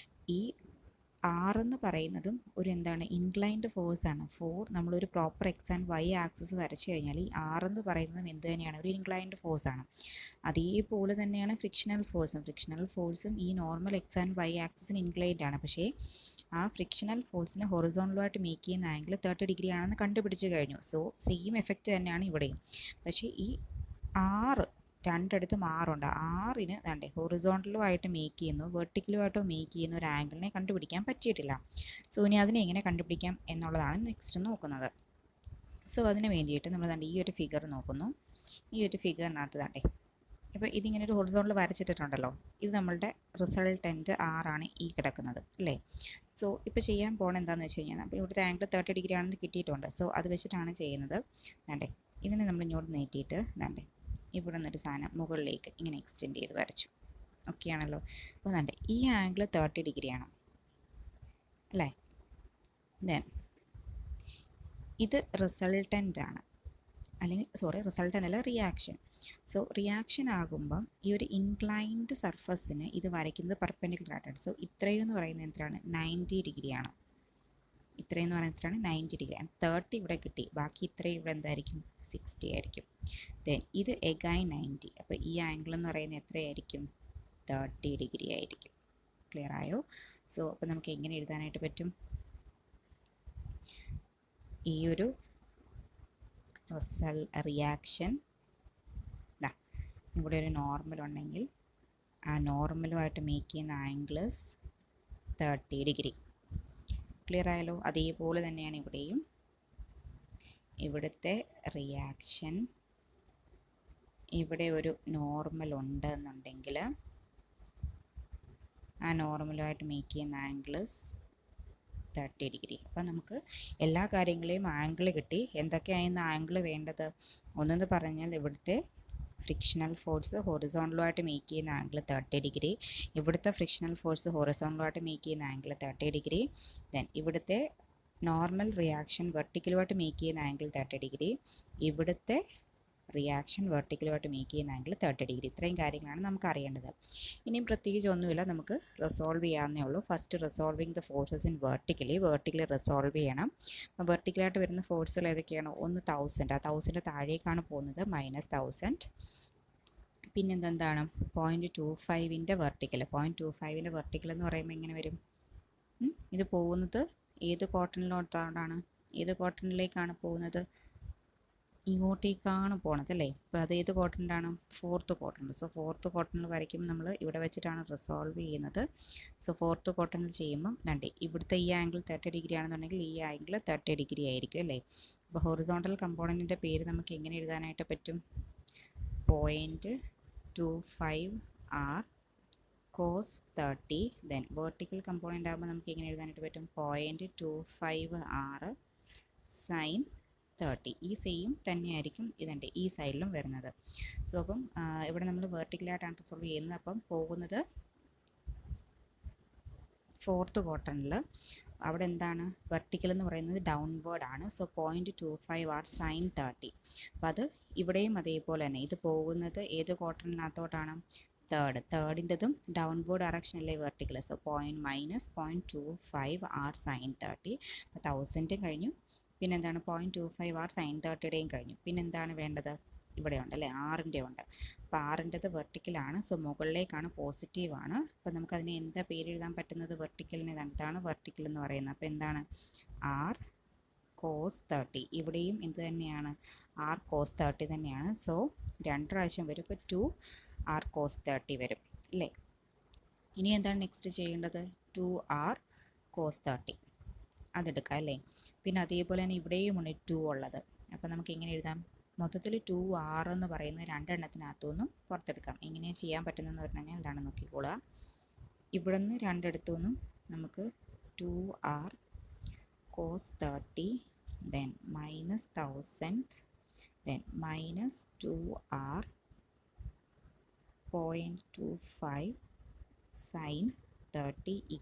ഈ ആർ എന്ന് പറയുന്നതും ഒരു എന്താണ്, ഇൻക്ലൈൻഡ് ഫോഴ്സ് ആണ്. നമ്മളൊരു proper X and Y axis വരച്ചു കഴിഞ്ഞാൽ ഈ ആർ എന്ന് പറയുന്നതും എന്ത് തന്നെയാണ്, ഒരു ഇൻക്ലൈൻഡ് ഫോഴ്സ് ആണ്. അതേപോലെ തന്നെയാണ് ഫ്രിക്ഷണൽ ഫോഴ്സും ഈ നോർമൽ എക്സ് ആൻഡ് വൈ ആക്സിസിന് ഇൻക്ലൈൻഡ് ആണ്. പക്ഷേ ആ ഫ്രിക്ഷണൽ ഫോഴ്സിന് ഹൊറിസോണ്ടലുമായിട്ട് മേക്ക് ചെയ്യുന്ന ആംഗിൾ 30 ഡിഗ്രി ആണെന്ന് കണ്ടുപിടിച്ച് കഴിഞ്ഞു. സോ സെയിം എഫക്റ്റ് തന്നെയാണ് ഇവിടെയും. പക്ഷേ ഈ രണ്ടിടത്തും ആറുണ്ട്. ആറിന് ഹൊറിസോണ്ടലുമായിട്ട് മേക്ക് ചെയ്യുന്നു വെർട്ടിക്കലുമായിട്ട് മേക്ക് ചെയ്യുന്ന ഒരു ആംഗിളിനെ കണ്ടുപിടിക്കാൻ പറ്റിയിട്ടില്ല. സോ ഇനി അതിനെ എങ്ങനെ കണ്ടുപിടിക്കാം എന്നുള്ളതാണ് നെക്സ്റ്റ് നോക്കുന്നത്. സോ അതിന് വേണ്ടിയിട്ട് നമ്മൾ ഈ ഒരു ഫിഗർ നോക്കുന്നു. ഈ ഒരു ഫിഗറിനകത്ത് ഇപ്പോൾ ഇതിങ്ങനെ ഒരു ഹൊറിസോണ്ടൽ വരച്ചിട്ടുണ്ടല്ലോ. ഇത് നമ്മളുടെ റിസൾട്ടൻറ്റ് ആറാണ് ഈ കിടക്കുന്നത് അല്ലേ. സോ ഇപ്പോൾ ചെയ്യാൻ പോകണം എന്താണെന്ന് വെച്ച് കഴിഞ്ഞാൽ, അപ്പോൾ ഇവിടുത്തെ ആംഗിൾ 30 ഡിഗ്രി ആണെന്ന് കിട്ടിയിട്ടുണ്ട്. സോ അത് വെച്ചിട്ടാണ് ചെയ്യുന്നത്. ഇതിനെ നമ്മൾ ഇങ്ങോട്ട് നീട്ടിയിട്ട് ഇവിടെ നിന്നൊരു സാധനം മുകളിലേക്ക് ഇങ്ങനെ എക്സ്റ്റെൻഡ് ചെയ്ത് വരച്ചു. ഓക്കെ ആണല്ലോ. അപ്പോൾ ഈ ആംഗിൾ 30 ഡിഗ്രിയാണ് അല്ലേ. ദെൻ ഇത് റിസൾട്ടൻ്റ് ആണ്, അല്ലെങ്കിൽ റിസൾട്ടൻ്റ് അല്ല, റിയാക്ഷൻ. സോ റിയാക്ഷൻ ആകുമ്പം ഈ ഒരു ഇൻക്ലൈൻഡ് സർഫസിന് ഇത് വരയ്ക്കുന്നത് പെർപെൻഡിക്കുലർ ആയിട്ടാണ്. സോ ഇത്രയും എന്ന് പറയുന്നത് എന്താണ്, 90 ഡിഗ്രിയാണ്. ഇത്രയും എന്ന് പറയുന്നത് എത്രയാണ്, 90 ഡിഗ്രിയാണ്. 30 ഇവിടെ കിട്ടി, ബാക്കി ഇത്രയും ഇവിടെ എന്തായിരിക്കും, 60 ആയിരിക്കും. ദെൻ ഇത് എഗൈൻ 90. അപ്പോൾ ഈ ആംഗിൾ എന്ന് പറയുന്നത് എത്രയായിരിക്കും, 30 ഡിഗ്രി ആയിരിക്കും. ക്ലിയർ ആയോ? സോ അപ്പോൾ നമുക്ക് എങ്ങനെ എഴുതാനായിട്ട് പറ്റും, ഈ ഒരു റിയാക്ഷൻ ഇവിടെ ഒരു നോർമൽ ഉണ്ടെങ്കിൽ ആ നോർമലുമായിട്ട് മേക്ക് ചെയ്യുന്ന ആംഗിൾസ് 30 ഡിഗ്രി. ക്ലിയർ ആയല്ലോ? അതേപോലെ തന്നെയാണ് ഇവിടെയും. ഇവിടുത്തെ റിയാക്ഷൻ ഇവിടെ ഒരു നോർമൽ ഉണ്ട് എന്നുണ്ടെങ്കിൽ ആ നോർമലുമായിട്ട് മേക്ക് ചെയ്യുന്ന ആംഗിൾസ് 30 ഡിഗ്രി. അപ്പം നമുക്ക് എല്ലാ കാര്യങ്ങളെയും ആംഗിൾ കിട്ടി. എന്തൊക്കെയായിരുന്നു ആംഗിൾ വേണ്ടത്? ഒന്നെന്ന് പറഞ്ഞാൽ ഇവിടുത്തെ ഫ്രിക്ഷണൽ ഫോഴ്സ് ഹൊറിസോണ്ടലുമായിട്ട് മേക്ക് ചെയ്യുന്ന ആംഗിൾ 30 ഡിഗ്രി, ഇവിടുത്തെ ഫ്രിക്ഷണൽ ഫോഴ്സ് ഹൊറിസോണ്ടലുമായിട്ട് മേക്ക് ചെയ്യുന്ന ആംഗിൾ 30 ഡിഗ്രി, ദെൻ ഇവിടുത്തെ നോർമൽ റിയാക്ഷൻ വെർട്ടിക്കലുമായിട്ട് മേക്ക് ചെയ്യുന്ന ആംഗിൾ 30 ഡിഗ്രി, ഇവിടുത്തെ റിയാക്ഷൻ വെർട്ടിക്കലുമായിട്ട് മേക്ക് ചെയ്യുന്ന ആംഗിൾ 30 ഡിഗ്രി. ഇത്രയും കാര്യങ്ങളാണ് നമുക്ക് അറിയേണ്ടത്. ഇനിയും പ്രത്യേകിച്ച് ഒന്നുമില്ല, നമുക്ക് റിസോൾവ് ചെയ്യാവുന്നേ ഉള്ളൂ. First resolving the forces in vertically resolve ചെയ്യണം. വെർട്ടിക്കലായിട്ട് വരുന്ന ഫോഴ്സുകൾ ഏതൊക്കെയാണ്? ഒന്ന് 1000, ആ 1000 താഴേക്കാണ് പോകുന്നത്, -1000. പിന്നെന്താണ്? 0.25 വെർട്ടിക്കൽ. 0.25 വെർട്ടിക്കൽ എന്ന് പറയുമ്പോൾ എങ്ങനെ വരും? ഇത് പോകുന്നത് ഏത് ക്വാർട്ടറിലോട്ടാണ്? ഏത് ക്വാർട്ടറിലേക്കാണ് പോകുന്നത്? ഇങ്ങോട്ടേക്കാണ് പോണത് അല്ലേ? അപ്പോൾ അത് ഏത് ക്വാർട്ടറിലാണ്? 4th ക്വാർട്ടറിൽ. സോ 4th ക്വാർട്ടറിൽ വരയ്ക്കുമ്പോൾ നമ്മൾ ഇവിടെ വെച്ചിട്ടാണ് റിസോൾവ് ചെയ്യുന്നത്. സോ 4th ക്വാർട്ടറിൽ ചെയ്യുമ്പം ഇവിടുത്തെ ഈ ആംഗിൾ 30 ഡിഗ്രി ആണെന്നുണ്ടെങ്കിൽ ഈ ആംഗിൾ 30 ഡിഗ്രി ആയിരിക്കും അല്ലേ? അപ്പോൾ ഹൊറിസോണ്ടൽ കമ്പോണൻറ്റിൻ്റെ പേര് നമുക്ക് എങ്ങനെ എഴുതാനായിട്ട് പറ്റും? 0.25 r cos 30. Then vertical component ആകുമ്പോൾ നമുക്ക് എങ്ങനെ എഴുതാനായിട്ട് പറ്റും? 0.25 r sin 30. ഈ സെയിം തന്നെയായിരിക്കും ഈ സൈഡിലും വരുന്നത്. സോ അപ്പം ഇവിടെ നമ്മൾ വെർട്ടിക്കലായിട്ടാണ് റിസോൾവ് ചെയ്യുന്നത്. അപ്പം പോകുന്നത് 4th ക്വാർട്ടറിൽ. അവിടെ എന്താണ്? വെർട്ടിക്കൽ എന്ന് പറയുന്നത് ഡൗൺവേർഡ് ആണ്. So 0.25 r sin 30. അപ്പോൾ അത് ഇവിടെയും അതേപോലെ തന്നെ. ഇത് പോകുന്നത് ഏത് ക്വാർട്ടറിനകത്തോട്ടാണ്? തേർഡിൻ്റെതും ഡൗൺവേർഡ് ഡയറക്ഷൻ അല്ലേ വെർട്ടിക്കൽ. So -0.25 r sin 30. അപ്പോൾ 1000 കഴിഞ്ഞു. പിന്നെന്താണ്? 0.25 r sin 30യുടെയും കഴിഞ്ഞു. പിന്നെന്താണ് വേണ്ടത്? ഇവിടെ ഉണ്ട് അല്ലേ, ആറിൻ്റെ ഉണ്ട്. അപ്പോൾ ആറിൻ്റെത് വെർട്ടിക്കലാണ്. സോ മുകളിലേക്കാണ്, പോസിറ്റീവാണ്. അപ്പോൾ നമുക്കതിനെ എന്താ പേര് എഴുതാൻ പറ്റുന്നത്? വെർട്ടിക്കലിന് എന്താണ് വെർട്ടിക്കൽ എന്ന് പറയുന്നത്? അപ്പോൾ എന്താണ്? r cos 30. ഇവിടെയും എന്ത് തന്നെയാണ്? r cos 30 തന്നെയാണ്. സോ 2 പ്രാവശ്യം വരും. ഇപ്പോൾ 2r cos 30 വരും അല്ലേ? ഇനി എന്താണ് നെക്സ്റ്റ് ചെയ്യേണ്ടത്? 2r cos 30 അതെടുക്കാം അല്ലേ? പിന്നെ അതേപോലെ തന്നെ ഇവിടെയും ഉണ്ട് 2 ഉള്ളത്. അപ്പോൾ നമുക്ക് എങ്ങനെ എഴുതാം? മൊത്തത്തിൽ 2r എന്ന് പറയുന്ന രണ്ടെണ്ണത്തിനകത്തുനിന്നും പുറത്തെടുക്കാം. എങ്ങനെയാണ് ചെയ്യാൻ പറ്റുന്നതെന്ന് പറഞ്ഞു കഴിഞ്ഞാൽ എന്താണ് നോക്കിക്കോളുക. ഇവിടെ നിന്ന് രണ്ടിടത്തുനിന്നും നമുക്ക് 2r cos 30, then -1000, then -2r 0.25 sin 30 =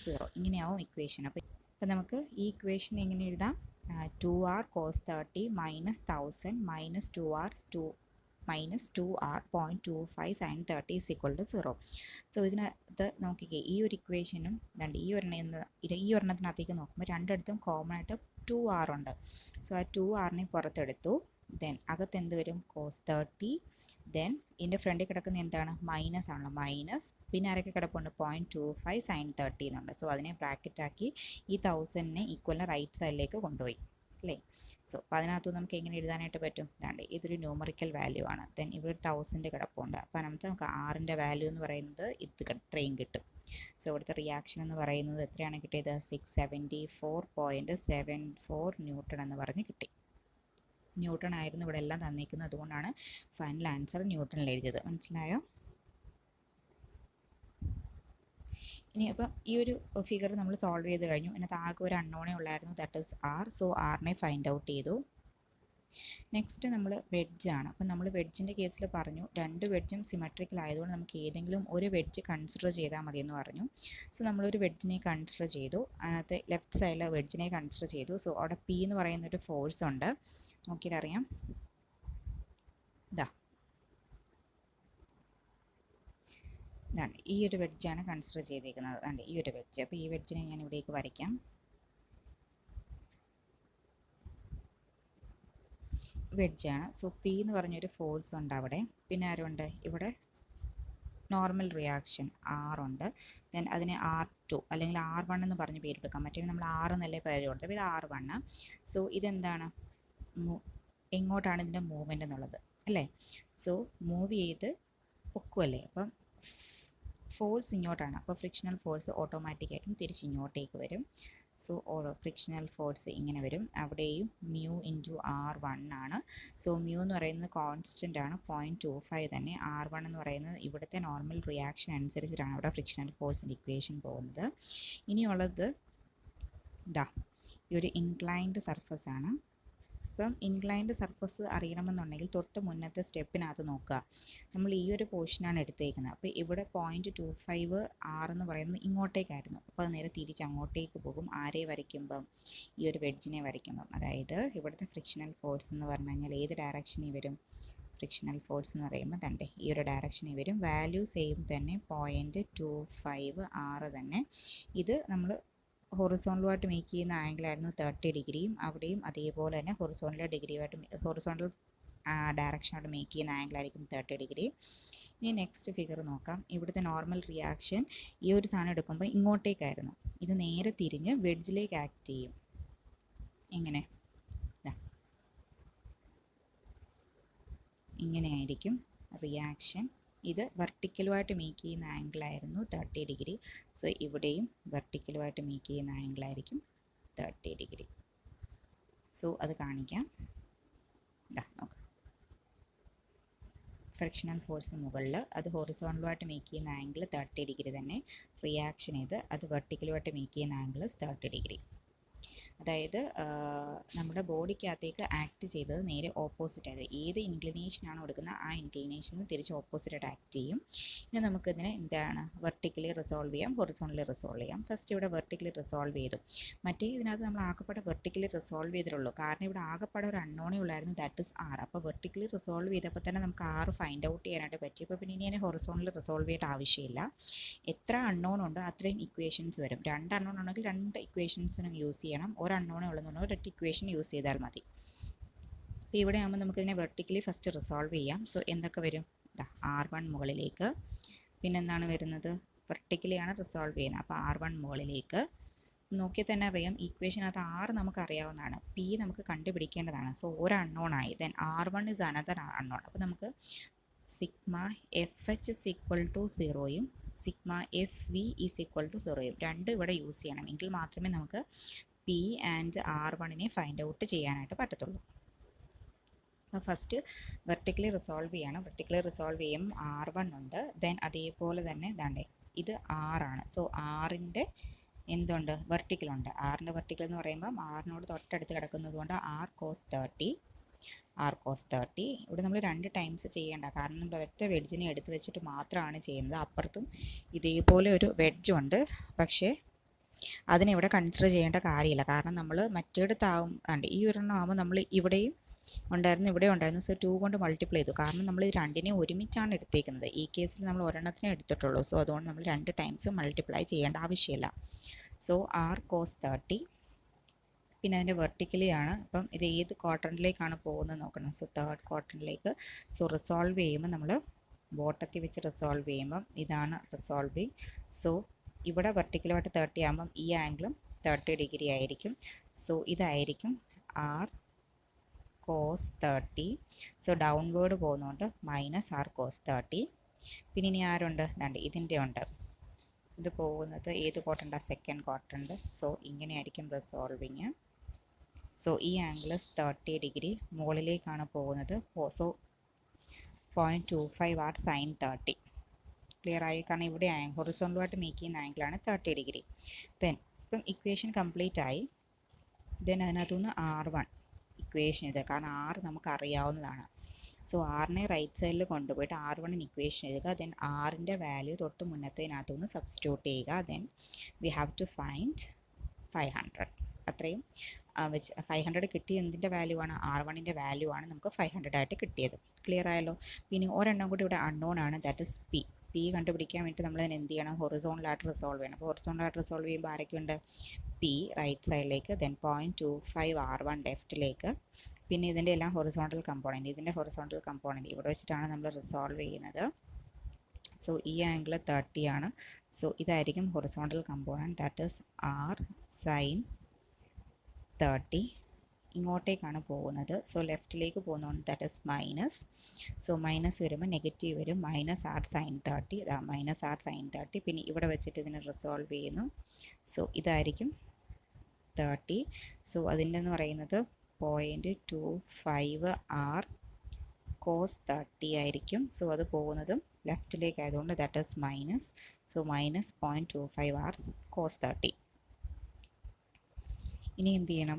0. ഇങ്ങനെയാവും equation. അപ്പോൾ നമുക്ക് ഈ ഇക്വേഷൻ എങ്ങനെ എഴുതാം? 2r cos 30 -1000 -2r 0.25 sin 30 = 0. So ഇതിനകത്ത് നോക്കിക്കേ, ഈ ഒരു ഇക്വേഷനും ഈ ഒരെണ്ണത്തിനകത്തേക്ക് നോക്കുമ്പോൾ രണ്ടിടത്തും കോമൺ ആയിട്ട് 2r ഉണ്ട്. സോ ആ 2rനെ പുറത്തെടുത്തു. ദെൻ അകത്ത് എന്ത് വരും? cos 30. ദെൻ ഇതിൻ്റെ ഫ്രണ്ടിൽ കിടക്കുന്ന എന്താണ്? മൈനസ് ആണല്ലോ, മൈനസ്. പിന്നെ ആരൊക്കെ കിടപ്പുണ്ട്? 0.25 sin 30 എന്നുണ്ട്. സോ അതിനെ ബ്രാക്കറ്റാക്കി ഈ 1000നെ ഈക്വലിന് റൈറ്റ് സൈഡിലേക്ക് കൊണ്ടുപോയി അല്ലേ? സോ അപ്പോൾ അതിനകത്ത് നമുക്ക് എങ്ങനെ എഴുതാനായിട്ട് പറ്റും? ഇതൊരു ന്യൂമറിക്കൽ വാല്യൂ ആണ്. ദെൻ ഇവിടെ 1000 കിടപ്പുണ്ട്. അപ്പോൾ നമുക്ക് ആറിൻ്റെ വാല്യൂ എന്ന് പറയുന്നത് ഇത്രയും കിട്ടും. സോ ഇവിടുത്തെ റിയാക്ഷൻ എന്ന് പറയുന്നത് എത്രയാണ് കിട്ടിയത്? 674.74 ന്യൂട്ടൺ എന്ന് പറഞ്ഞ് കിട്ടി. ന്യൂട്ടൺ ആയിരുന്നു ഇവിടെ എല്ലാം തന്നിരിക്കുന്നത്. അതുകൊണ്ടാണ് ഫൈനൽ ആൻസർ ന്യൂട്ടണിൽ എഴുതിയത്. മനസ്സിലായോ? ഇനി അപ്പം ഈ ഒരു ഫിഗർ നമ്മൾ സോൾവ് ചെയ്ത് കഴിഞ്ഞു. അതിനകത്ത് ആകെ ഒരു അൺനോണേ ഉള്ളായിരുന്നു, ദാറ്റ് ഈസ് r. സോ ആറിനെ ഫൈൻഡ് ഔട്ട് ചെയ്തു. നെക്സ്റ്റ് നമ്മൾ വെഡ്ജാണ്. അപ്പം നമ്മൾ വെഡ്ജിൻ്റെ കേസിൽ പറഞ്ഞു, രണ്ട് വെഡ്ജും സിമെട്രിക്കൽ ആയതുകൊണ്ട് നമുക്ക് ഏതെങ്കിലും ഒരു വെഡ്ജ് കൺസിഡർ ചെയ്താൽ മതി എന്ന് പറഞ്ഞു. സോ നമ്മളൊരു വെഡ്ജിനെ കൺസിഡർ ചെയ്തു. അതിനകത്ത് ലെഫ്റ്റ് സൈഡിൽ വെഡ്ജിനെ കൺസിഡർ ചെയ്തു. സോ അവിടെ P എന്ന് പറയുന്നൊരു ഫോഴ്സ് ഉണ്ട്. നോക്കിയിട്ടറിയാം. ഇതാണ് ഈ ഒരു വെഡ്ജാണ് കൺസിഡർ ചെയ്തേക്കുന്നത്. ഈ ഒരു വെഡ്ജ്. അപ്പോൾ ഈ വെഡ്ജിനെ ഞാൻ ഇവിടേക്ക് വരയ്ക്കാം. വെഡ്ജാണ്. സോ P എന്ന് പറഞ്ഞൊരു ഫോഴ്സ് ഉണ്ട് അവിടെ. പിന്നെ ആരുണ്ട്? ഇവിടെ നോർമൽ റിയാക്ഷൻ R ഉണ്ട്. ദെൻ അതിനെ R2 അല്ലെങ്കിൽ R1 എന്ന് പറഞ്ഞ് പേരെടുക്കാം. മറ്റേ നമ്മൾ R എന്നല്ലേ പേര് കൊടുത്തത്. അപ്പോൾ ഇത് R1. സോ ഇതെന്താണ്? എങ്ങോട്ടാണ് ഇതിൻ്റെ മൂവ്മെൻ്റ് എന്നുള്ളത് അല്ലേ? സോ മൂവ് ചെയ്ത് പൊക്കുമല്ലേ. അപ്പം ഫോഴ്സ് ഇങ്ങോട്ടാണ്. അപ്പോൾ ഫ്രിക്ഷണൽ ഫോഴ്സ് ഓട്ടോമാറ്റിക്കായിട്ടും തിരിച്ചിങ്ങോട്ടേക്ക് വരും. സോ ഫ്രിക്ഷണൽ ഫോഴ്സ് ഇങ്ങനെ വരും. അവിടെയും μ × R1 ആണ്. സോ μ എന്ന് പറയുന്നത് കോൺസ്റ്റൻ്റ് ആണ്, 0.25 തന്നെ. R1 എന്ന് പറയുന്നത് ഇവിടുത്തെ നോർമൽ റിയാക്ഷൻ അനുസരിച്ചിട്ടാണ് അവിടെ ഫ്രിക്ഷണൽ ഫോഴ്സിൻ്റെ ഇക്വേഷൻ പോകുന്നത്. ഇനിയുള്ളത് ഈ ഒരു ഇൻക്ലൈൻഡ് സർഫസ് ആണ്. ഇപ്പം ഇൻക്ലൈൻഡ് സർഫസ് അറിയണമെന്നുണ്ടെങ്കിൽ തൊട്ട് മുന്നത്തെ സ്റ്റെപ്പിനകത്ത് നോക്കുക. നമ്മൾ ഈ ഒരു പോർഷനാണ് എടുത്തേക്കുന്നത്. അപ്പോൾ ഇവിടെ 0.25 R എന്ന് പറയുന്നത് ഇങ്ങോട്ടേക്കായിരുന്നു. അപ്പോൾ അത് നേരെ തിരിച്ച് അങ്ങോട്ടേക്ക് പോകും. ആരെ വരയ്ക്കുമ്പം? ഈ ഒരു വെഡ്ജിനെ വരയ്ക്കുമ്പം. അതായത് ഇവിടുത്തെ ഫ്രിക്ഷണൽ ഫോഴ്സ് എന്ന് പറഞ്ഞു കഴിഞ്ഞാൽ ഏത് ഡയറക്ഷനിൽ വരും? ഫ്രിക്ഷണൽ ഫോഴ്സ് എന്ന് പറയുമ്പോൾ തന്നെ ഈ ഒരു ഡയറക്ഷനിൽ വരും. വാല്യൂ സെയിം തന്നെ 0.25 R തന്നെ. ഇത് നമ്മൾ ഹൊറിസോണ്ടലുമായിട്ട് മേക്ക് ചെയ്യുന്ന ആംഗിളായിരുന്നു 30 ഡിഗ്രിയും അവിടെയും അതേപോലെ തന്നെ ഹൊറിസോണ്ടൽ ഡയറക്ഷനായിട്ട് മേക്ക് ചെയ്യുന്ന ആംഗിളായിരിക്കും 30 ഡിഗ്രി. ഇനി നെക്സ്റ്റ് ഫിഗർ നോക്കാം. ഇവിടുത്തെ നോർമൽ റിയാക്ഷൻ ഈ ഒരു സാധനം എടുക്കുമ്പോൾ ഇങ്ങോട്ടേക്കായിരുന്നു. ഇത് നേരെ തിരിഞ്ഞ് വെഡ്ജിലേക്ക് ആക്ട് ചെയ്യും. എങ്ങനെ? ഇങ്ങനെയായിരിക്കും റിയാക്ഷൻ. ഇത് വെർട്ടിക്കലുമായിട്ട് മേക്ക് ചെയ്യുന്ന ആംഗിളായിരുന്നു 30 ഡിഗ്രി. സോ ഇവിടെയും വെർട്ടിക്കലുമായിട്ട് മേക്ക് ചെയ്യുന്ന ആംഗിളായിരിക്കും 30 ഡിഗ്രി. സോ അത് കാണിക്കാം. നോക്കാം. ഫ്രിക്ഷണൽ ഫോഴ്സ് മുകളിൽ, അത് ഹൊറിസോണ്ടലുമായിട്ട് മേക്ക് ചെയ്യുന്ന ആംഗിൾ 30 ഡിഗ്രി തന്നെ. റിയാക്ഷൻ ഇത്, അത് വെർട്ടിക്കലുമായിട്ട് മേക്ക് ചെയ്യുന്ന ആംഗിൾ 30 ഡിഗ്രി. അതായത് നമ്മുടെ ബോഡിക്കകത്തേക്ക് ആക്ട് ചെയ്തത് നേരെ ഓപ്പോസിറ്റ് ആയത്. ഏത് ഇൻക്ലിനേഷനാണോ എടുക്കുന്നത് ആ ഇൻക്ലിനേഷന് തിരിച്ച് ഓപ്പോസിറ്റായിട്ട് ആക്ട് ചെയ്യും. ഇനി നമുക്കിതിനെ എന്താണ് വെർട്ടിക്കലി റിസോൾവ് ചെയ്യാം, ഹൊറിസോണ്ടലി റിസോൾവ് ചെയ്യാം. ഫസ്റ്റ് ഇവിടെ വെർട്ടിക്കലി റിസോൾവ് ചെയ്തു. മറ്റേ ഇതിനകത്ത് നമ്മൾ ആകെപ്പാടെ വെർട്ടിക്കലി റിസോൾവ് ചെയ്തിട്ടുള്ളൂ. കാരണം ഇവിടെ ആകെപ്പാടെ ഒരു അൺനോണേ ഉള്ളായിരുന്നു, ദാറ്റ് ഇസ് R. അപ്പോൾ വെർട്ടിക്കലി റിസോൾവ് ചെയ്തപ്പോൾ തന്നെ നമുക്ക് R ഫൈൻഡ് ഔട്ട് ചെയ്യാനായിട്ട് പറ്റി. അപ്പോൾ പിന്നെ ഇനി അതിനെ ഹൊറിസോണ്ടലി റിസോൾവ് ചെയ്യേണ്ട ആവശ്യമില്ല. എത്ര അൺനോൺ ഉണ്ട് അത്രയും ഇക്വേഷൻസ് വരും. 2 അൺനോൺ ഉണ്ടെങ്കിൽ 2 ഇക്വേഷൻസിനും യൂസ് ചെയ്യണം. ഒരു അൺനോണേ ഉള്ളതെന്നുണ്ടെങ്കിൽ ഒരൊറ്റ ഇക്വേഷൻ യൂസ് ചെയ്താൽ മതി. അപ്പോൾ ഇവിടെ ആകുമ്പോൾ നമുക്കിതിനെ വെർട്ടിക്കലി ഫസ്റ്റ് റിസോൾവ് ചെയ്യാം. സോ എന്തൊക്കെ വരും? R1 മുകളിലേക്ക്, പിന്നെ എന്താണ് വരുന്നത്? വെർട്ടിക്കലിയാണ് റിസോൾവ് ചെയ്യുന്നത്. അപ്പോൾ R1 മുകളിലേക്ക് നോക്കിയാൽ തന്നെ അറിയാം, ഈക്വേഷനകത്ത് R നമുക്ക് അറിയാവുന്നതാണ്, P നമുക്ക് കണ്ടുപിടിക്കേണ്ടതാണ്. സോ ഒരു അൺനോൺ ആയി. Then R1 is another unknown. അപ്പോൾ നമുക്ക് sigma FH is equal to 0യും sigma FV is equal to 0യും രണ്ട് ഇവിടെ യൂസ് ചെയ്യണം. എങ്കിൽ മാത്രമേ നമുക്ക് P ആൻഡ് R1നെ ഫൈൻഡ് ഔട്ട് ചെയ്യാനായിട്ട് പറ്റത്തുള്ളൂ. അപ്പോൾ ഫസ്റ്റ് വെർട്ടിക്കലി റിസോൾവ് ചെയ്യണം. വെർട്ടിക്കലി റിസോൾവ് ചെയ്യുമ്പോൾ R1 ഉണ്ട്. ദെൻ അതേപോലെ തന്നെ ഇതാണ്ടേ ഇത് R ആണ്. സോ ആറിൻ്റെ എന്തുണ്ട്? വെർട്ടിക്കലുണ്ട്. ആറിൻ്റെ വെർട്ടിക്കൽ എന്ന് പറയുമ്പം ആറിനോട് തൊട്ടടുത്ത് കിടക്കുന്നത് കൊണ്ട് R cos 30. ഇവിടെ നമ്മൾ 2 ടൈംസ് ചെയ്യേണ്ട, കാരണം നമ്മൾ ഒറ്റ വെഡ്ജിനെ എടുത്ത് വെച്ചിട്ട് മാത്രമാണ് ചെയ്യുന്നത്. അപ്പുറത്തും ഇതേപോലെ ഒരു വെഡ്ജുണ്ട്, പക്ഷേ അതിനിവിടെ കൺസിഡർ ചെയ്യേണ്ട കാര്യമില്ല. കാരണം നമ്മൾ മറ്റേടത്താവും ഈ ഒരെണ്ണം ആകുമ്പോൾ നമ്മൾ ഇവിടെയും ഉണ്ടായിരുന്നു, ഇവിടെ ഉണ്ടായിരുന്നു. സോ 2 കൊണ്ട് മൾട്ടിപ്ലൈ ചെയ്തു. കാരണം നമ്മൾ ഇത് രണ്ടിനെയും ഒരുമിച്ചാണ് എടുത്തേക്കുന്നത്. ഈ കേസിൽ നമ്മൾ ഒരെണ്ണത്തിനെ എടുത്തിട്ടുള്ളൂ. സോ അതുകൊണ്ട് നമ്മൾ 2 ടൈംസ് മൾട്ടിപ്ലൈ ചെയ്യേണ്ട ആവശ്യമില്ല. So R cos 30. പിന്നെ അതിൻ്റെ വെർട്ടിക്കലിയാണ്. അപ്പം ഇത് ഏത് ക്വാഡ്രൻറ്റിലേക്കാണ് പോകുന്നത് നോക്കണം. So 3rd ക്വാഡ്രൻറ്റിലേക്ക്. സോ റിസോൾവ് ചെയ്യുമ്പോൾ നമ്മൾ ബോട്ടത്തിൽ വെച്ച് റിസോൾവ് ചെയ്യുമ്പം ഇതാണ് റിസോൾവിങ്. സോ ഇവിടെ വെർട്ടിക്കലുമായിട്ട് 30 ആകുമ്പം ഈ ആംഗിളും 30 ഡിഗ്രി ആയിരിക്കും. സോ ഇതായിരിക്കും R cos 30. സോ ഡൗൺവേർഡ് പോകുന്നതുകൊണ്ട് -R cos 30. പിന്നെ ഇനി ആരുണ്ട്? ഇതിൻ്റെ ഉണ്ട്. ഇത് പോകുന്നത് ഏത് ക്വാഡ്രൻ്റാണ്? 2nd quadrant. സോ ഇങ്ങനെയായിരിക്കും റിസോൾവിങ്. സോ ഈ ആംഗിൾ 30 ഡിഗ്രി മുകളിലേക്കാണ് പോകുന്നത്. So 0.25 R sin 30. ക്ലിയർ ആയി? കാരണം ഇവിടെ ഹൊറിസോണ്ടലുമായിട്ട് മേക്ക് ചെയ്യുന്ന ആംഗിളാണ് 30 ഡിഗ്രി. ദെൻ ഇപ്പം ഇക്വേഷൻ കംപ്ലീറ്റ് ആയി. ദെൻ അതിനകത്തുനിന്ന് R1 ഇക്വേഷൻ ഇത്, കാരണം R നമുക്ക് അറിയാവുന്നതാണ്. സോ ആറിനെ റൈറ്റ് സൈഡിൽ കൊണ്ടുപോയിട്ട് R1 ഇക്വേഷൻ എഴുതുക. ദെൻ ആറിൻ്റെ വാല്യൂ തൊട്ട് മുന്നത്തേനകത്തുനിന്ന് സബ്സ്റ്റിറ്റ്യൂട്ട് ചെയ്യുക. Then we have to find 500. അത്രയും വെച്ച് 500 കിട്ടിയ എന്തിൻ്റെ വാല്യൂ ആണ്? R1ൻ്റെ വാല്യൂ ആണ് നമുക്ക് 500 ആയിട്ട് കിട്ടിയത്. ക്ലിയർ ആയല്ലോ? പിന്നെ ഒരെണ്ണം കൂടി ഇവിടെ അൺനോൺ ആണ്, ദാറ്റ് ഇസ് P കണ്ടുപിടിക്കാൻ വേണ്ടി നമ്മൾ അതിന് എന്ത് ചെയ്യണം? ഹൊറിസോണ്ടലായിട്ട് റിസോൾവ് ചെയ്യണം. അപ്പോൾ ഹൊറിസോണ്ടലായിട്ട് റിസോൾവ് ചെയ്യുമ്പോൾ ആരൊക്കെയുണ്ട്? P റൈറ്റ് സൈഡിലേക്ക്, ദെൻ 0.25 R1 ലെഫ്റ്റിലേക്ക്, പിന്നെ ഇതിൻ്റെ എല്ലാം ഹൊറിസോണ്ടൽ കമ്പോണൻറ്റ്. ഇതിൻ്റെ ഹൊറിസോണ്ടൽ കമ്പോണൻറ്റ് ഇവിടെ വെച്ചിട്ടാണ് നമ്മൾ റിസോൾവ് ചെയ്യുന്നത്. സോ ഈ ആംഗിൾ 30 ആണ്. സോ ഇതായിരിക്കും horizontal component, that is R sin 30. ഇങ്ങോട്ടേക്കാണ് പോകുന്നത്. സോ ലെഫ്റ്റിലേക്ക് പോകുന്നതുകൊണ്ട് that is minus. So minus വരുമ്പോൾ നെഗറ്റീവ് വരും. -R sin 30. -R sin 30. പിന്നെ ഇവിടെ വെച്ചിട്ട് ഇതിനെ റിസോൾവ് ചെയ്യുന്നു. സോ ഇതായിരിക്കും 30. സോ അതിൻ്റെ എന്ന് പറയുന്നത് 0.25 R cos 30 ആയിരിക്കും. സോ അത് പോകുന്നതും ലെഫ്റ്റിലേക്ക് ആയതുകൊണ്ട് that is minus. So -0.25 R cos 30. ഇനി എന്ത് ചെയ്യണം?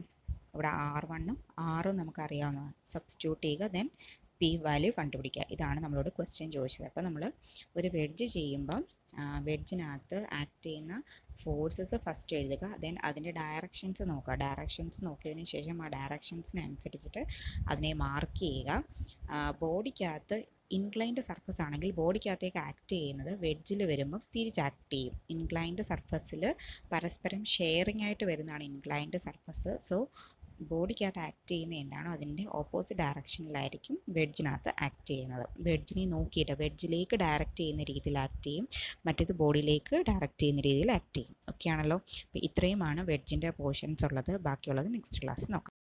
ഇവിടെ R1ഉം Rഉം നമുക്കറിയാവുന്നതാണ്. സബ്സ്റ്റിറ്റ്യൂട്ട് ചെയ്യുക, ദെൻ പി വാല്യൂ കണ്ടുപിടിക്കുക. ഇതാണ് നമ്മളോട് ക്വസ്റ്റ്യൻ ചോദിച്ചത്. അപ്പോൾ നമ്മൾ ഒരു വെഡ്ജ് ചെയ്യുമ്പം വെഡ്ജിനകത്ത് ആക്ട് ചെയ്യുന്ന ഫോഴ്സസ് ഫസ്റ്റ് എഴുതുക, ദെൻ അതിൻ്റെ ഡയറക്ഷൻസ് നോക്കുക. ഡയറക്ഷൻസ് നോക്കിയതിന് ശേഷം ആ ഡയറക്ഷൻസിനനുസരിച്ചിട്ട് അതിനെ മാർക്ക് ചെയ്യുക. ബോഡിക്കകത്ത് ഇൻക്ലൈൻഡ് സർഫസ് ആണെങ്കിൽ ബോഡിക്കകത്തേക്ക് ആക്ട് ചെയ്യുന്നത് വെഡ്ജിൽ വരുമ്പം തിരിച്ച് ആക്ട് ചെയ്യും. ഇൻക്ലൈൻഡ് സർഫസിൽ പരസ്പരം ഷെയറിംഗ് ആയിട്ട് വരുന്നതാണ് ഇൻക്ലൈൻഡ് സർഫസ്. സോ ബോഡിക്കകത്ത് ആക്ട് ചെയ്യുന്ന എന്താണോ അതിൻ്റെ ഓപ്പോസിറ്റ് ഡയറക്ഷനിലായിരിക്കും വെഡ്ജിനകത്ത് ആക്ട് ചെയ്യുന്നത്. വെഡ്ജിനെ നോക്കിയിട്ട് വെഡ്ജിലേക്ക് ഡയറക്റ്റ് ചെയ്യുന്ന രീതിയിൽ ആക്ട് ചെയ്യും, മറ്റേത് ബോഡിയിലേക്ക് ഡയറക്റ്റ് ചെയ്യുന്ന രീതിയിൽ ആക്ട് ചെയ്യും. ഓക്കെ ആണല്ലോ. അപ്പോൾ ഇത്രയുമാണ് വെഡ്ജിൻ്റെ പോർഷൻസ് ഉള്ളത്. ബാക്കിയുള്ളത് നെക്സ്റ്റ് ക്ലാസ് നോക്കാം.